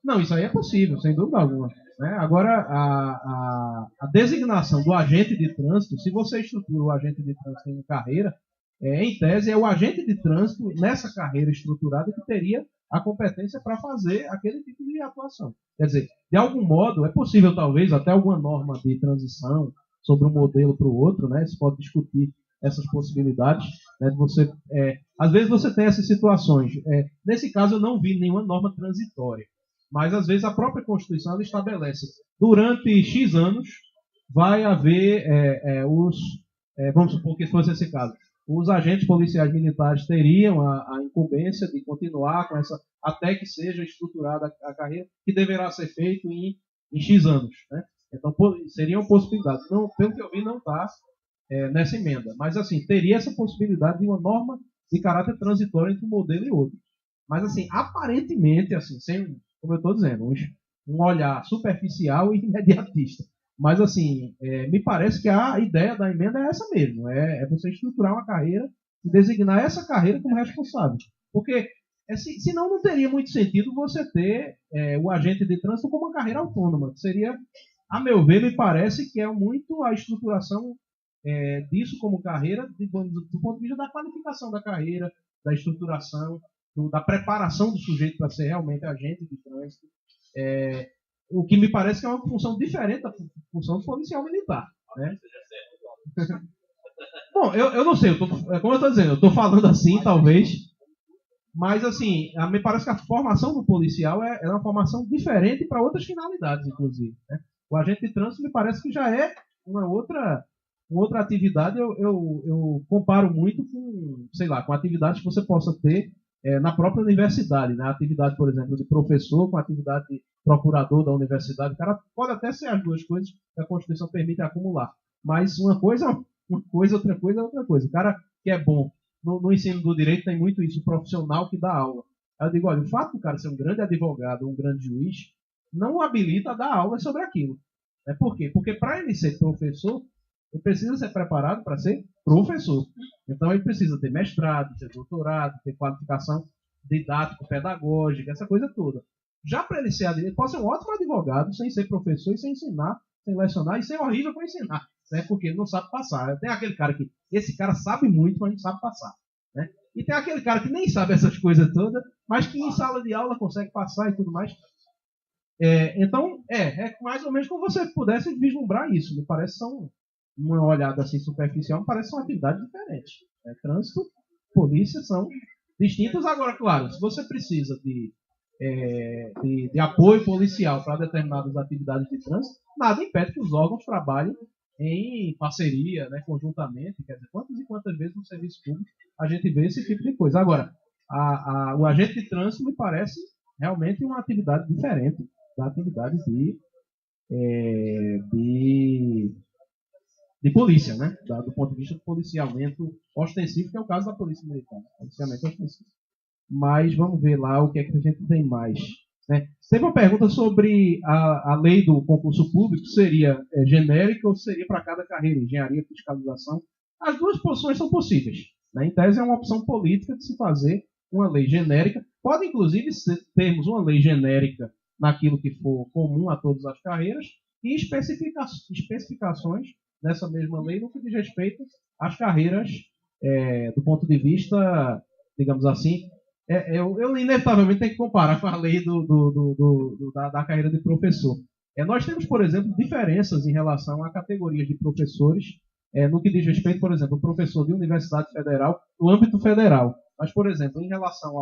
Não, isso aí é possível, sem dúvida alguma. Né? Agora, a designação do agente de trânsito, se você estrutura o agente de trânsito em carreira, em tese, é o agente de trânsito, nessa carreira estruturada, que teria a competência para fazer aquele tipo de atuação. Quer dizer, de algum modo, é possível, talvez, até alguma norma de transição sobre um modelo para o outro, né? Se pode discutir essas possibilidades. Né? Às vezes você tem essas situações. Nesse caso, eu não vi nenhuma norma transitória. Mas, às vezes, a própria Constituição ela estabelece, durante X anos, vai haver vamos supor que fosse esse caso, os agentes policiais militares teriam a incumbência de continuar com essa, até que seja estruturada a carreira, que deverá ser feito em X anos. Né? Então, seriam possibilidades. Não, pelo que eu vi, não está nessa emenda. Mas, assim, teria essa possibilidade de uma norma de caráter transitório entre um modelo e outro. Mas, assim, aparentemente, assim, sem, como eu estou dizendo, um olhar superficial e imediatista. Mas, assim, me parece que a ideia da emenda é essa mesmo. É você estruturar uma carreira e designar essa carreira como responsável. Porque, senão não teria muito sentido você ter o agente de trânsito como uma carreira autônoma. Seria, a meu ver, me parece que é muito a estruturação disso como carreira, do ponto de vista da qualificação da carreira, da estruturação, da preparação do sujeito para ser realmente agente de trânsito. O que me parece que é uma função diferente da função do policial militar. Né? Bom, eu não sei, como eu estou dizendo, eu estou falando assim, talvez, mas assim, me parece que a formação do policial é uma formação diferente para outras finalidades, inclusive. Né? O agente de trânsito me parece que já é uma outra atividade, eu comparo muito com, sei lá, com atividades que você possa ter na própria universidade, né? A atividade, por exemplo, de professor com a atividade de procurador da universidade. O cara pode até ser as duas coisas que a Constituição permite acumular. Mas uma coisa, outra coisa é outra coisa. O cara que é bom no ensino do direito tem muito isso, o profissional que dá aula. Aí eu digo, olha, o fato do cara ser um grande advogado, um grande juiz, não o habilita a dar aula sobre aquilo. Por quê? Porque para ele ser professor, ele precisa ser preparado para ser professor. Então, ele precisa ter mestrado, ter doutorado, ter qualificação didático-pedagógica, essa coisa toda. Já para ele ser advogado, ele pode ser um ótimo advogado sem ser professor e sem ensinar, sem lecionar e ser horrível para ensinar, né? Porque ele não sabe passar. Tem aquele cara que, esse cara sabe muito, mas não sabe passar. Né? E tem aquele cara que nem sabe essas coisas todas, mas que em sala de aula consegue passar e tudo mais. Então, mais ou menos como você pudesse vislumbrar isso. Me parece que são uma olhada assim superficial, parece que são atividades diferentes. Trânsito, polícia são distintas. Agora, claro, se você precisa de apoio policial para determinadas atividades de trânsito, nada impede que os órgãos trabalhem em parceria, né, conjuntamente. Quer dizer, quantas e quantas vezes no serviço público a gente vê esse tipo de coisa. Agora, o agente de trânsito me parece realmente uma atividade diferente da atividade de polícia, né? Do ponto de vista do policiamento ostensivo, que é o caso da polícia militar. Policiamento ostensivo. mas vamos ver lá o que é que a gente tem mais. Né? Teve uma pergunta sobre a lei do concurso público, seria genérica ou seria para cada carreira, engenharia, fiscalização. As duas posições são possíveis. Né? Em tese, é uma opção política de se fazer uma lei genérica. Pode, inclusive, termos uma lei genérica naquilo que for comum a todas as carreiras e especificações nessa mesma lei no que diz respeito às carreiras do ponto de vista, digamos assim, eu inevitavelmente tenho que comparar com a lei da carreira de professor. Nós temos, por exemplo, diferenças em relação a categorias de professores no que diz respeito, por exemplo, o professor de universidade federal no âmbito federal. Mas, por exemplo, em relação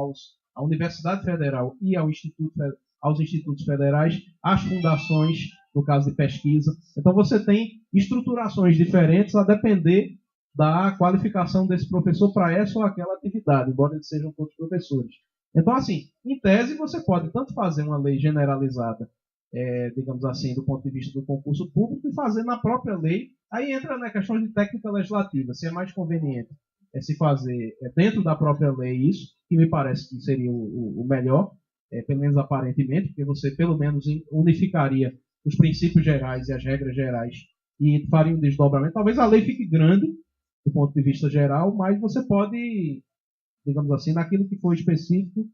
à Universidade Federal e aos institutos federais, às fundações, no caso de pesquisa. Então, você tem estruturações diferentes a depender da qualificação desse professor para essa ou aquela atividade, embora eles sejam todos professores. Então, assim, em tese, você pode tanto fazer uma lei generalizada, digamos assim, do ponto de vista do concurso público, e fazer na própria lei. Aí entra na questão de técnica legislativa, se é mais conveniente se fazer dentro da própria lei isso, que me parece que seria o melhor, pelo menos aparentemente, porque você pelo menos unificaria os princípios gerais e as regras gerais e faria um desdobramento. Talvez a lei fique grande do ponto de vista geral, mas você pode, digamos assim, naquilo que for específico,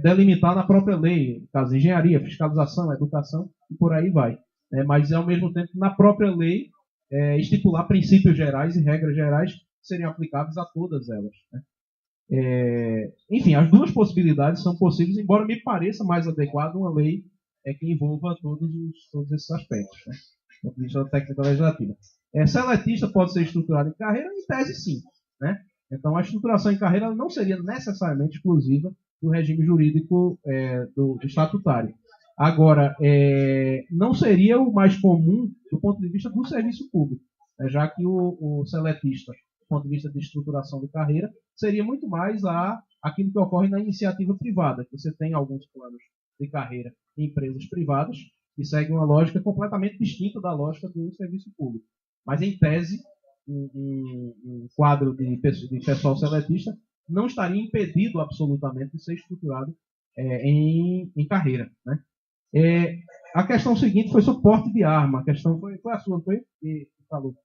delimitar na própria lei, no caso, engenharia, fiscalização, educação, e por aí vai. Mas, ao mesmo tempo, na própria lei, estipular princípios gerais e regras gerais que seriam aplicáveis a todas elas. Né? Enfim, as duas possibilidades são possíveis, embora me pareça mais adequado uma lei que envolva todos esses aspectos, né? Do ponto de vista da técnica legislativa. Seletista pode ser estruturado em carreira? Em tese, sim. Né? Então, a estruturação em carreira não seria necessariamente exclusiva do regime jurídico do estatutário. Agora, não seria o mais comum do ponto de vista do serviço público, já que o seletista, do ponto de vista de estruturação de carreira, seria muito mais aquilo que ocorre na iniciativa privada, que você tem alguns planos de carreira em empresas privadas que seguem uma lógica completamente distinta da lógica do serviço público. Mas, em tese, um quadro de pessoal seletista não estaria impedido absolutamente de ser estruturado em carreira. Né? A questão seguinte foi suporte de arma. A questão foi a sua, não foi? Que falou.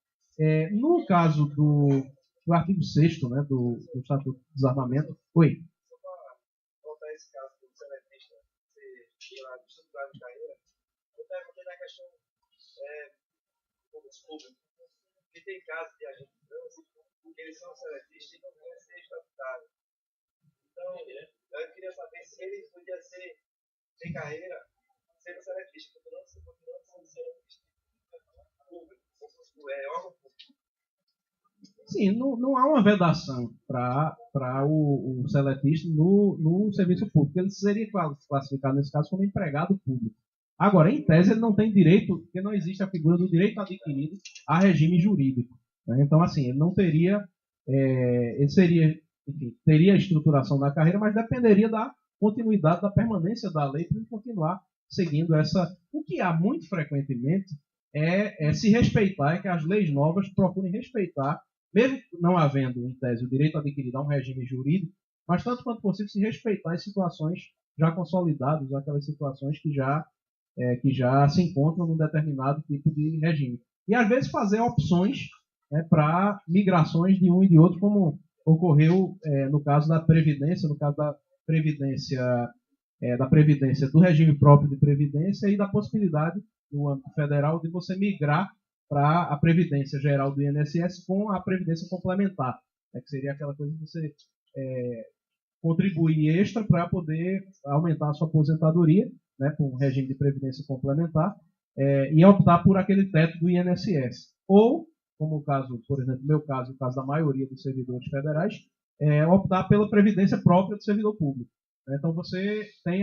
No caso do artigo 6º, né, do Estatuto do Desarmamento, foi. Voltar a esse caso do seletista ser estruturado em carreira, eu perguntei na questão do concurso público. Que tem casos de agentes de trânsito que eles são seletistas e não querem ser estatutários. Então, eu queria saber se ele podia ser, sem carreira, sendo seletista, continuando sendo seletista. Órgão público. Sim, não há uma vedação para o seletista no serviço público. Ele seria classificado, nesse caso, como empregado público. Agora, em tese, ele não tem direito, porque não existe a figura do direito adquirido a regime jurídico. Né? Então, assim, ele não teria, ele seria, enfim, teria a estruturação da carreira, mas dependeria da continuidade, da permanência da lei para ele continuar seguindo essa. O que há muito frequentemente é se respeitar, é que as leis novas procurem respeitar, mesmo não havendo, em tese, o direito adquirido a um regime jurídico, mas tanto quanto possível se respeitar em situações já consolidadas, aquelas situações que já se encontram num determinado tipo de regime. E, às vezes, fazer opções para migrações de um e de outro, como ocorreu no caso da Previdência, no caso da Previdência do regime próprio de Previdência e da possibilidade, no âmbito federal, de você migrar para a Previdência Geral do INSS com a Previdência Complementar, que seria aquela coisa de você contribuir extra para poder aumentar a sua aposentadoria, né, com um regime de previdência complementar, e optar por aquele teto do INSS. Ou, como o caso, por exemplo, no meu caso, o caso da maioria dos servidores federais, optar pela previdência própria do servidor público. Então, você tem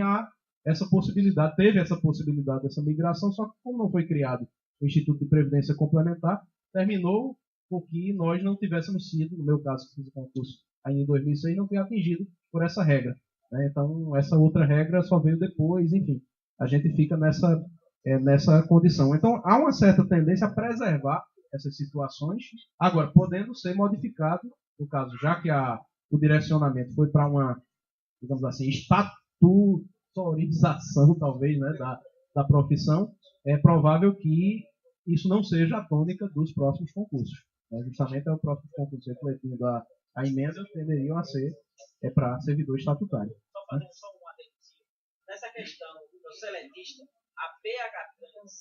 essa possibilidade, teve essa possibilidade dessa migração, só que como não foi criado o Instituto de Previdência Complementar, terminou com que nós não tivéssemos sido, no meu caso, que fiz o concurso ainda em 2006, não fui atingido por essa regra. Então, essa outra regra só veio depois, enfim, a gente fica nessa condição. Então, há uma certa tendência a preservar essas situações, agora, podendo ser modificado, no caso, já que o direcionamento foi para uma digamos assim, estatutorização, talvez, né, da profissão, é provável que isso não seja a tônica dos próximos concursos. Né? Justamente o próximo concurso refletindo a emenda tenderiam a ser para servidor estatutário. Só fazendo só um adendozinho. Nessa questão do seletista, a PH Trans,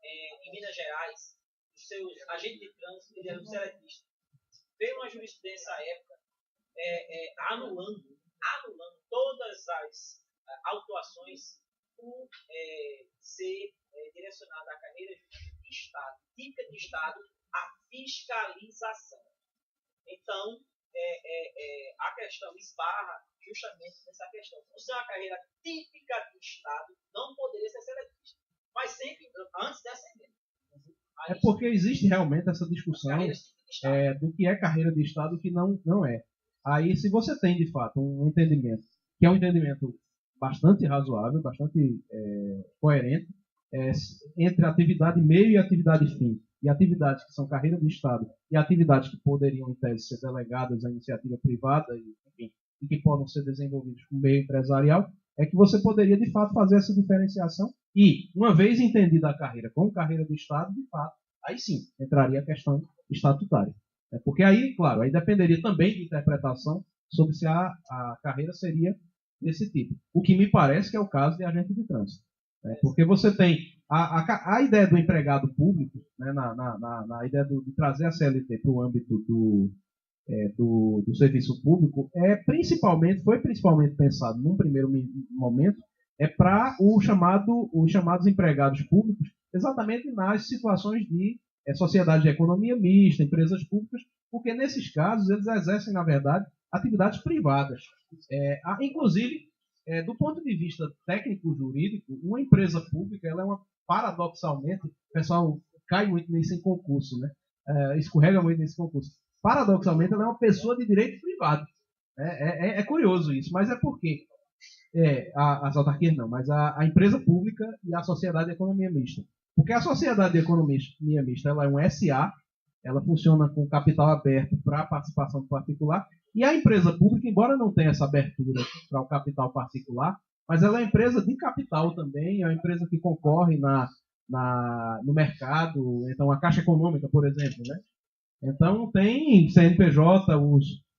em Minas Gerais, os seus agentes de trânsito eram seletistas. Veio uma jurisprudência à época anulando todas as autuações por ser direcionada à carreira jurídica de Estado, típica de Estado, a fiscalização. Então, a questão esbarra justamente nessa questão. Por ser uma carreira típica de Estado, não poderia ser seletista. Mas sempre antes dessa emenda. É porque existe realmente essa discussão do que é carreira de Estado e o que não é. Aí, se você tem, de fato, um entendimento, que é um entendimento bastante razoável, bastante coerente, entre atividade meio e atividade fim, e atividades que são carreira de Estado, e atividades que poderiam, em tese, ser delegadas à iniciativa privada, e que podem ser desenvolvidas com meio empresarial, é que você poderia, de fato, fazer essa diferenciação e, uma vez entendida a carreira como carreira de Estado, de fato, aí sim, entraria a questão estatutária. Porque aí, claro, aí dependeria também de interpretação sobre se a carreira seria desse tipo. O que me parece que é o caso de agente de trânsito. Porque você tem a ideia do empregado público, né, na ideia de trazer a CLT para o âmbito do serviço público, foi principalmente pensado, num primeiro momento, para os chamados empregados públicos, exatamente nas situações de sociedade de economia mista, empresas públicas, porque nesses casos eles exercem, na verdade, atividades privadas. Inclusive, do ponto de vista técnico-jurídico, uma empresa pública, ela é paradoxalmente, o pessoal cai muito nisso em concurso, né? Escorrega muito nesse concurso. Paradoxalmente, ela é uma pessoa de direito privado. É curioso isso, mas é porque as autarquias não, mas a empresa pública e a sociedade de economia mista. Porque a sociedade de economia mista ela é um SA, ela funciona com capital aberto para participação do particular, e a empresa pública, embora não tenha essa abertura para o capital particular, mas ela é uma empresa de capital também, é uma empresa que concorre no mercado, então a Caixa Econômica, por exemplo, né? Então tem CNPJ,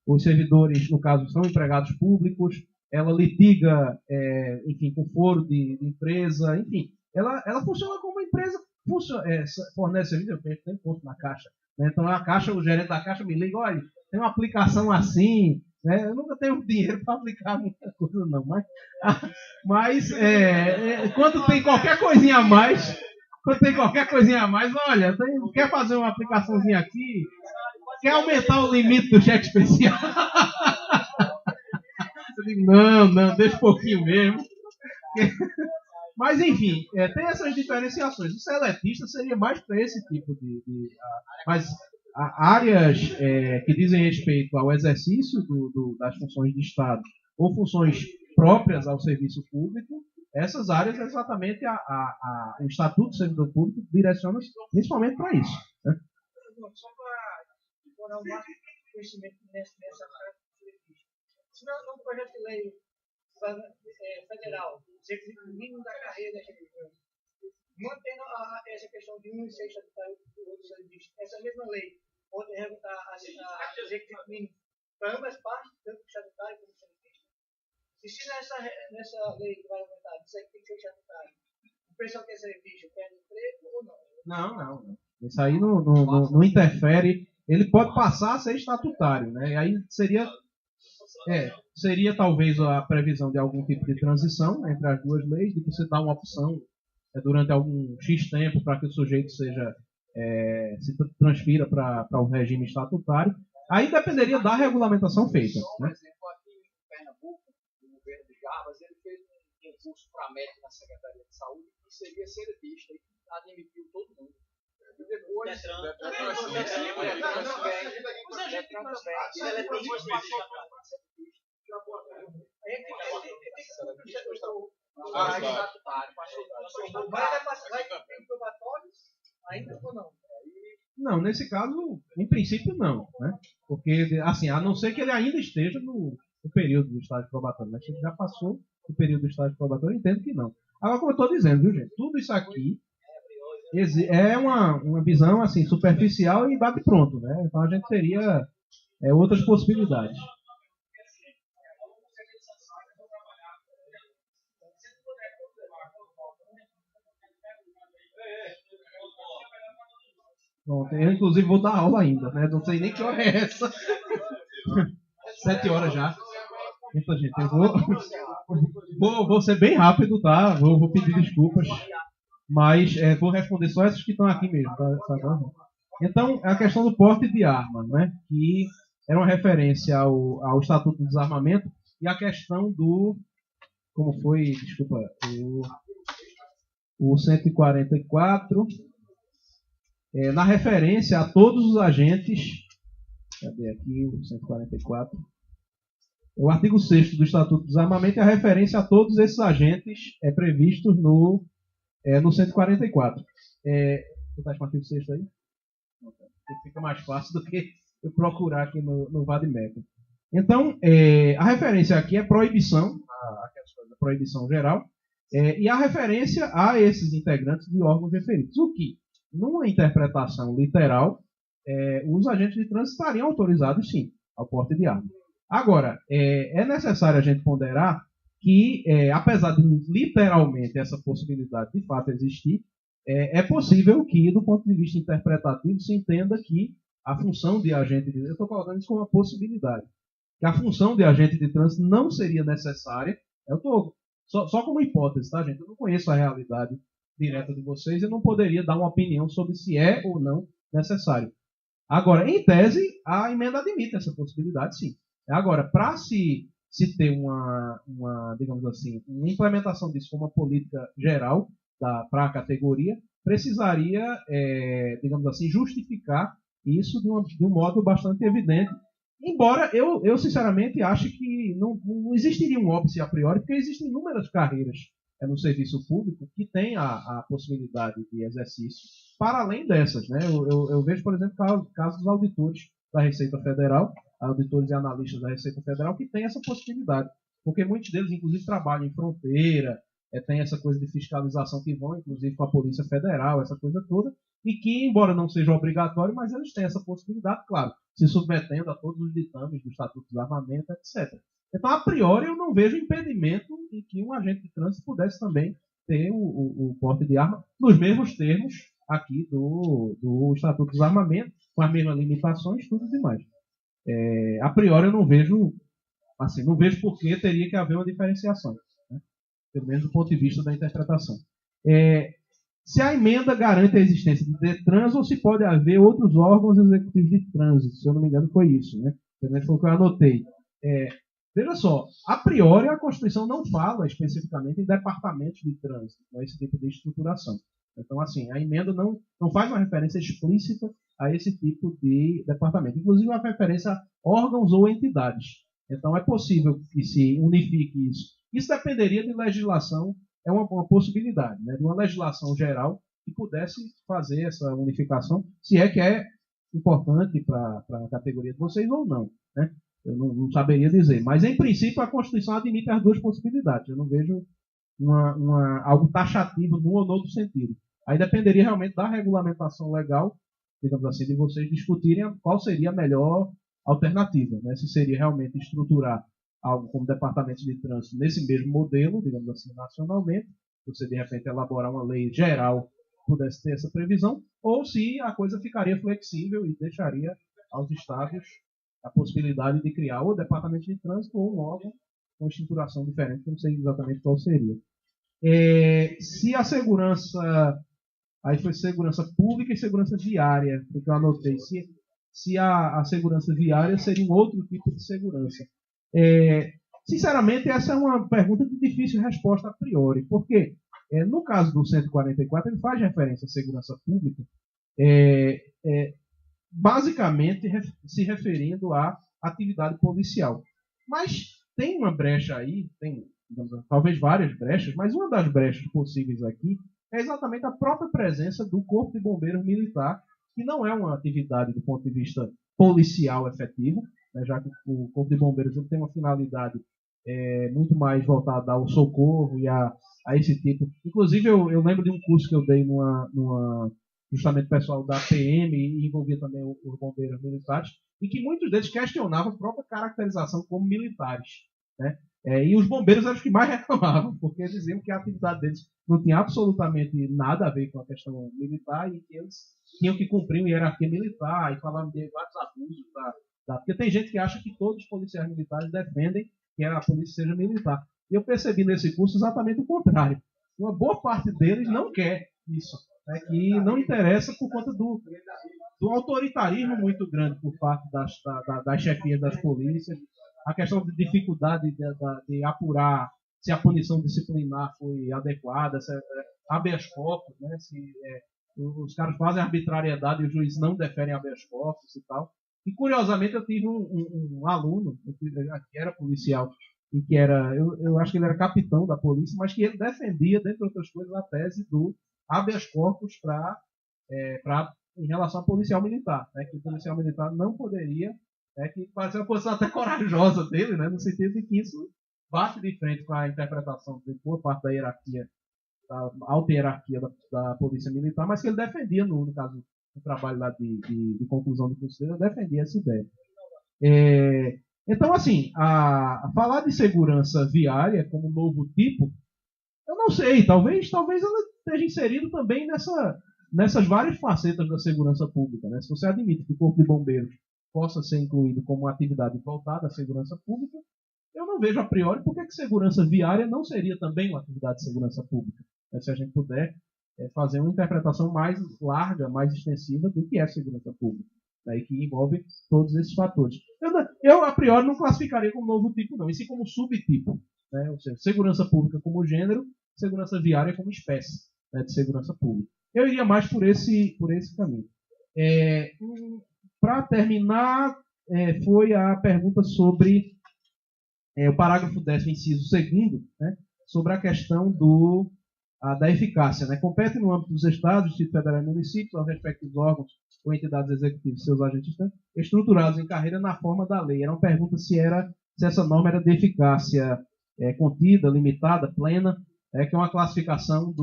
os servidores, no caso, são empregados públicos, ela litiga, enfim, com foro de empresa, enfim, ela funciona como uma empresa, fornece serviço, tem ponto na Caixa. Né? Então a Caixa, o gerente da Caixa me liga, olha, tem uma aplicação assim, né? Eu nunca tenho dinheiro para aplicar muita coisa não, mas quando tem qualquer coisinha a mais, olha, quer fazer uma aplicaçãozinha aqui, quer aumentar o limite do cheque especial? Eu digo, não, deixa um pouquinho mesmo. Mas, enfim, tem essas diferenciações. O seletista seria mais para esse tipo mas áreas que dizem respeito ao exercício das funções de Estado ou funções próprias ao serviço público, essas áreas exatamente o Estatuto do Servidor Público direciona principalmente para isso. Né? Só para explorar o máximo de conhecimento nessa parte do serviço. Se não é um projeto de lei federal, o mínimo da carreira, mantendo essa questão de um ser estatutário do outro serviço, essa mesma lei pode regular a executivo mínimo para ambas partes, tanto estatutário como serviço. E se nessa lei que vai aumentar, isso aqui tem que ser estatutário, o pessoal que é serviço perde emprego ou não? Não. Isso aí não interfere. Ele pode passar a ser estatutário, né? E aí seria talvez a previsão de algum tipo de transição entre as duas leis, de você dar uma opção durante algum X tempo para que o sujeito se transfira para o regime estatutário. Aí dependeria da regulamentação feita. Por exemplo, aqui em Pernambuco, o governo de Jarbas, ele fez um concurso para médico na Secretaria de Saúde que seria seletista e admitiu todo mundo. E depois, Não, nesse caso, em princípio não, né? Porque, assim, a não ser que ele ainda esteja o período do estágio probatório. Mas se ele já passou o período do estágio probatório, eu entendo que não. Agora, como eu estou dizendo, viu, gente? Tudo isso aqui é uma visão assim, superficial e bate pronto, né? Então a gente teria outras possibilidades. Pronto, eu inclusive vou dar aula ainda, né? Não sei nem que hora é essa. 7 horas já. Então, gente, eu vou ser bem rápido, tá? Vou pedir desculpas, mas vou responder só essas que estão aqui mesmo, tá? Então, a questão do porte de arma, né? Que era uma referência ao Estatuto do Desarmamento e a questão do, como foi, desculpa, o 144, na referência a todos os agentes, cadê aqui o 144? O artigo 6º do Estatuto do Desarmamento é a referência a todos esses agentes previstos no 144. Tu estás com o artigo 6º aí? Fica mais fácil do que eu procurar aqui no Vadimeco. Então, a referência aqui é proibição, a proibição geral, e a referência a esses integrantes de órgãos referidos. O que, numa interpretação literal, os agentes de trânsito estariam autorizados, sim, ao porte de arma. Agora, é necessário a gente ponderar que, apesar de literalmente essa possibilidade de fato existir, é possível que, do ponto de vista interpretativo, se entenda que a função de agente de... Eu estou colocando isso como uma possibilidade. Que a função de agente de trânsito não seria necessária. Eu estou só como hipótese, tá, gente? Eu não conheço a realidade direta de vocês e não poderia dar uma opinião sobre se é ou não necessário. Agora, em tese, a emenda admite essa possibilidade, sim. Agora, para se ter uma, digamos assim, uma implementação disso como uma política geral para a categoria, precisaria, digamos assim, justificar isso de um modo bastante evidente. Embora eu sinceramente ache que não existiria um óbice a priori, porque existem inúmeras carreiras no serviço público que têm a possibilidade de exercício para além dessas, né? Eu vejo, por exemplo, casos dos auditores da Receita Federal, auditores e analistas da Receita Federal, que têm essa possibilidade, porque muitos deles, inclusive, trabalham em fronteira, tem essa coisa de fiscalização que vão, inclusive, com a Polícia Federal, essa coisa toda, e que, embora não seja obrigatório, mas eles têm essa possibilidade, claro, se submetendo a todos os ditames do Estatuto do Armamento, etc. Então, a priori, eu não vejo impedimento em que um agente de trânsito pudesse também ter o porte de arma nos mesmos termos aqui do Estatuto do Armamento, com as mesmas limitações, tudo demais. A priori, eu não vejo por que teria que haver uma diferenciação, né? Pelo menos do ponto de vista da interpretação. Se a emenda garante a existência de DETRANS ou se pode haver outros órgãos executivos de trânsito, se eu não me engano foi isso, né? Pelo menos foi o que eu anotei. Veja só, a priori a Constituição não fala especificamente em departamentos de trânsito, com esse tipo de estruturação. Então, assim, a emenda não faz uma referência explícita a esse tipo de departamento. Inclusive, uma referência a órgãos ou entidades. Então, é possível que se unifique isso. Isso dependeria de legislação, é uma possibilidade, né, de uma legislação geral que pudesse fazer essa unificação, se é que é importante para a categoria de vocês ou não, né? Eu não saberia dizer. Mas, em princípio, a Constituição admite as duas possibilidades. Eu não vejo algo taxativo num ou no outro sentido. Aí dependeria realmente da regulamentação legal, digamos assim, de vocês discutirem qual seria a melhor alternativa, né? Se seria realmente estruturar algo como departamentos de trânsito nesse mesmo modelo, digamos assim, nacionalmente, você de repente elaborar uma lei geral que pudesse ter essa previsão, ou se a coisa ficaria flexível e deixaria aos estados a possibilidade de criar ou departamento de trânsito ou um órgão com estruturação diferente, que eu não sei exatamente qual seria. Se a segurança... Aí foi segurança pública e segurança viária, porque eu anotei. Se a segurança viária seria um outro tipo de segurança. Sinceramente, essa é uma pergunta de difícil resposta a priori, porque no caso do 144, ele faz referência à segurança pública, basicamente se referindo à atividade policial. Mas tem uma brecha aí, tem talvez várias brechas, mas uma das brechas possíveis aqui é exatamente a própria presença do Corpo de Bombeiros Militar, que não é uma atividade do ponto de vista policial efetivo, né, já que o Corpo de Bombeiros ele tem uma finalidade muito mais voltada ao socorro e a esse tipo. Inclusive, eu lembro de um curso que eu dei justamente pessoal da PM e envolvia também os bombeiros militares, e que muitos deles questionavam a própria caracterização como militares, né? E os bombeiros eram os que mais reclamavam, porque eles diziam que a atividade deles não tinha absolutamente nada a ver com a questão militar e que eles tinham que cumprir uma hierarquia militar e falavam de vários abusos. Porque tem gente que acha que todos os policiais militares defendem que a polícia seja militar. E eu percebi nesse curso exatamente o contrário. Uma boa parte deles não quer isso. Que não interessa por conta do autoritarismo muito grande por parte das chefias das polícias, a questão de dificuldade de apurar se a punição disciplinar foi adequada, se habeas corpus, né, se os caras fazem arbitrariedade e o juiz não defere habeas corpus e tal. E curiosamente eu tive um aluno que era policial e que eu acho que ele era capitão da polícia, mas que ele defendia, dentre outras coisas, a tese do habeas corpus em relação ao policial militar, né, que o policial militar não poderia, que parece uma posição até corajosa dele, né, no sentido de que isso bate de frente com a interpretação de boa parte da hierarquia, da alta hierarquia da polícia militar, mas que ele defendia, no caso do trabalho lá de conclusão do curso dele, ele defendia essa ideia. Então, assim, falar de segurança viária como novo tipo, eu não sei, talvez ela esteja inserido também nessas várias facetas da segurança pública, né? Se você admite que o Corpo de Bombeiros possa ser incluído como uma atividade voltada à segurança pública, eu não vejo a priori por que segurança viária não seria também uma atividade de segurança pública, né? Se a gente puder fazer uma interpretação mais larga, mais extensiva do que é segurança pública, né? E que envolve todos esses fatores. Eu, a priori, não classificaria como novo tipo, não, e sim como subtipo, né? Ou seja, segurança pública como gênero, segurança viária como espécie, né, de segurança pública. Eu iria mais por esse caminho. Para terminar, foi a pergunta sobre o parágrafo 10º, inciso 2º, né, sobre a questão da eficácia. Né? Compete no âmbito dos Estados, Distrito Federal e municípios, aos respectivos órgãos ou entidades executivas e seus agentes estruturados em carreira na forma da lei. Era uma pergunta se essa norma era de eficácia contida, limitada, plena, que é uma classificação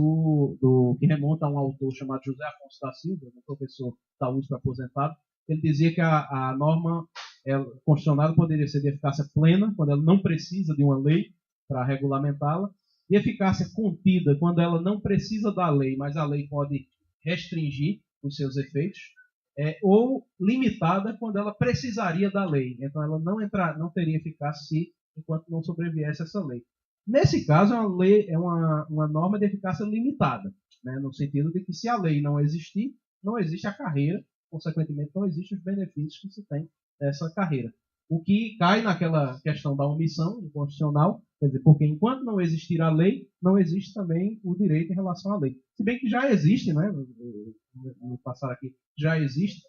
que remonta a um autor chamado José Afonso da Silva, um professor da USP aposentado. Ele dizia que a norma constitucional poderia ser de eficácia plena, quando ela não precisa de uma lei para regulamentá-la, de eficácia contida, quando ela não precisa da lei, mas a lei pode restringir os seus efeitos, ou limitada, quando ela precisaria da lei. Então, ela não teria eficácia enquanto não sobreviesse essa lei. Nesse caso, é uma norma de eficácia limitada, né, no sentido de que se a lei não existir, não existe a carreira, consequentemente não existem os benefícios que se tem dessa carreira. O que cai naquela questão da omissão constitucional, quer dizer, porque enquanto não existir a lei, não existe também o direito em relação à lei. Se bem que já existe, né, vou passar aqui, já existe,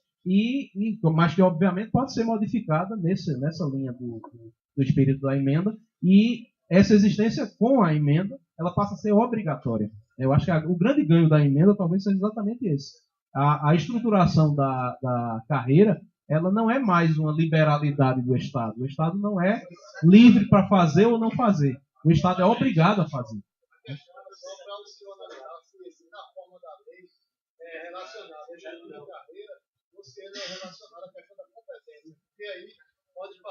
mas que obviamente pode ser modificada nessa linha do espírito da emenda, e essa existência com a emenda, ela passa a ser obrigatória. Eu acho que o grande ganho da emenda talvez seja exatamente esse. A estruturação da carreira, ela não é mais uma liberalidade do Estado. O Estado não é livre para fazer ou não fazer. O Estado é obrigado a fazer.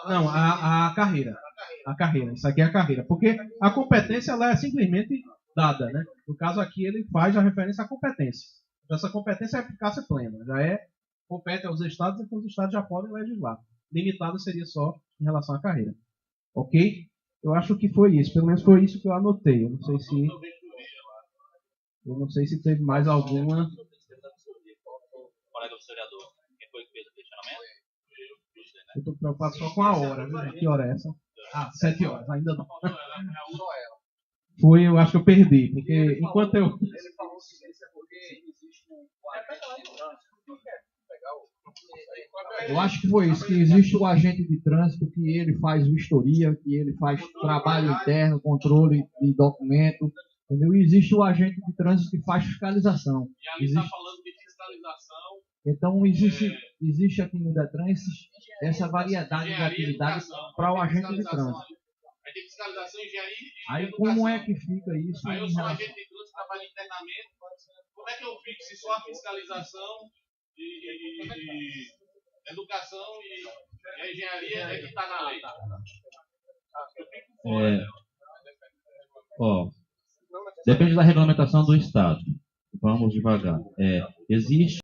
Não, a carreira. A carreira. Isso aqui é a carreira. Porque a competência ela é simplesmente dada, né? No caso aqui, ele faz a referência à competência. Então, essa competência é eficácia plena. Compete aos Estados e que os Estados já podem legislar. Limitado seria só em relação à carreira. Ok? Eu acho que foi isso. Pelo menos foi isso que eu anotei. Eu não sei se teve mais alguma. Colega historiador, quem foi que fez o questionamento? Eu estou preocupado só com a hora, viu? Que hora é essa? 7 horas, ainda não. Eu acho que eu perdi, porque enquanto eu. Ele falou que isso é porque existe um agente de trânsito. Eu acho que foi isso, que existe o agente de trânsito, que ele faz vistoria, que ele faz trabalho interno, controle de documento, entendeu? E existe o agente de trânsito que faz fiscalização. E ali está falando de fiscalização. fiscalização, Então, existe aqui no DETRAN essa variedade de atividades para o agente de trânsito. Aí tem fiscalização, engenharia e Aí, educação. como é que fica isso? Aí eu em sou relação- agente de trânsito, trabalho internamente. Como é que eu fico se só a fiscalização e educação e a engenharia é que está na lei? Eu fico fora. Ó, depende da regulamentação do Estado. Vamos devagar. Existe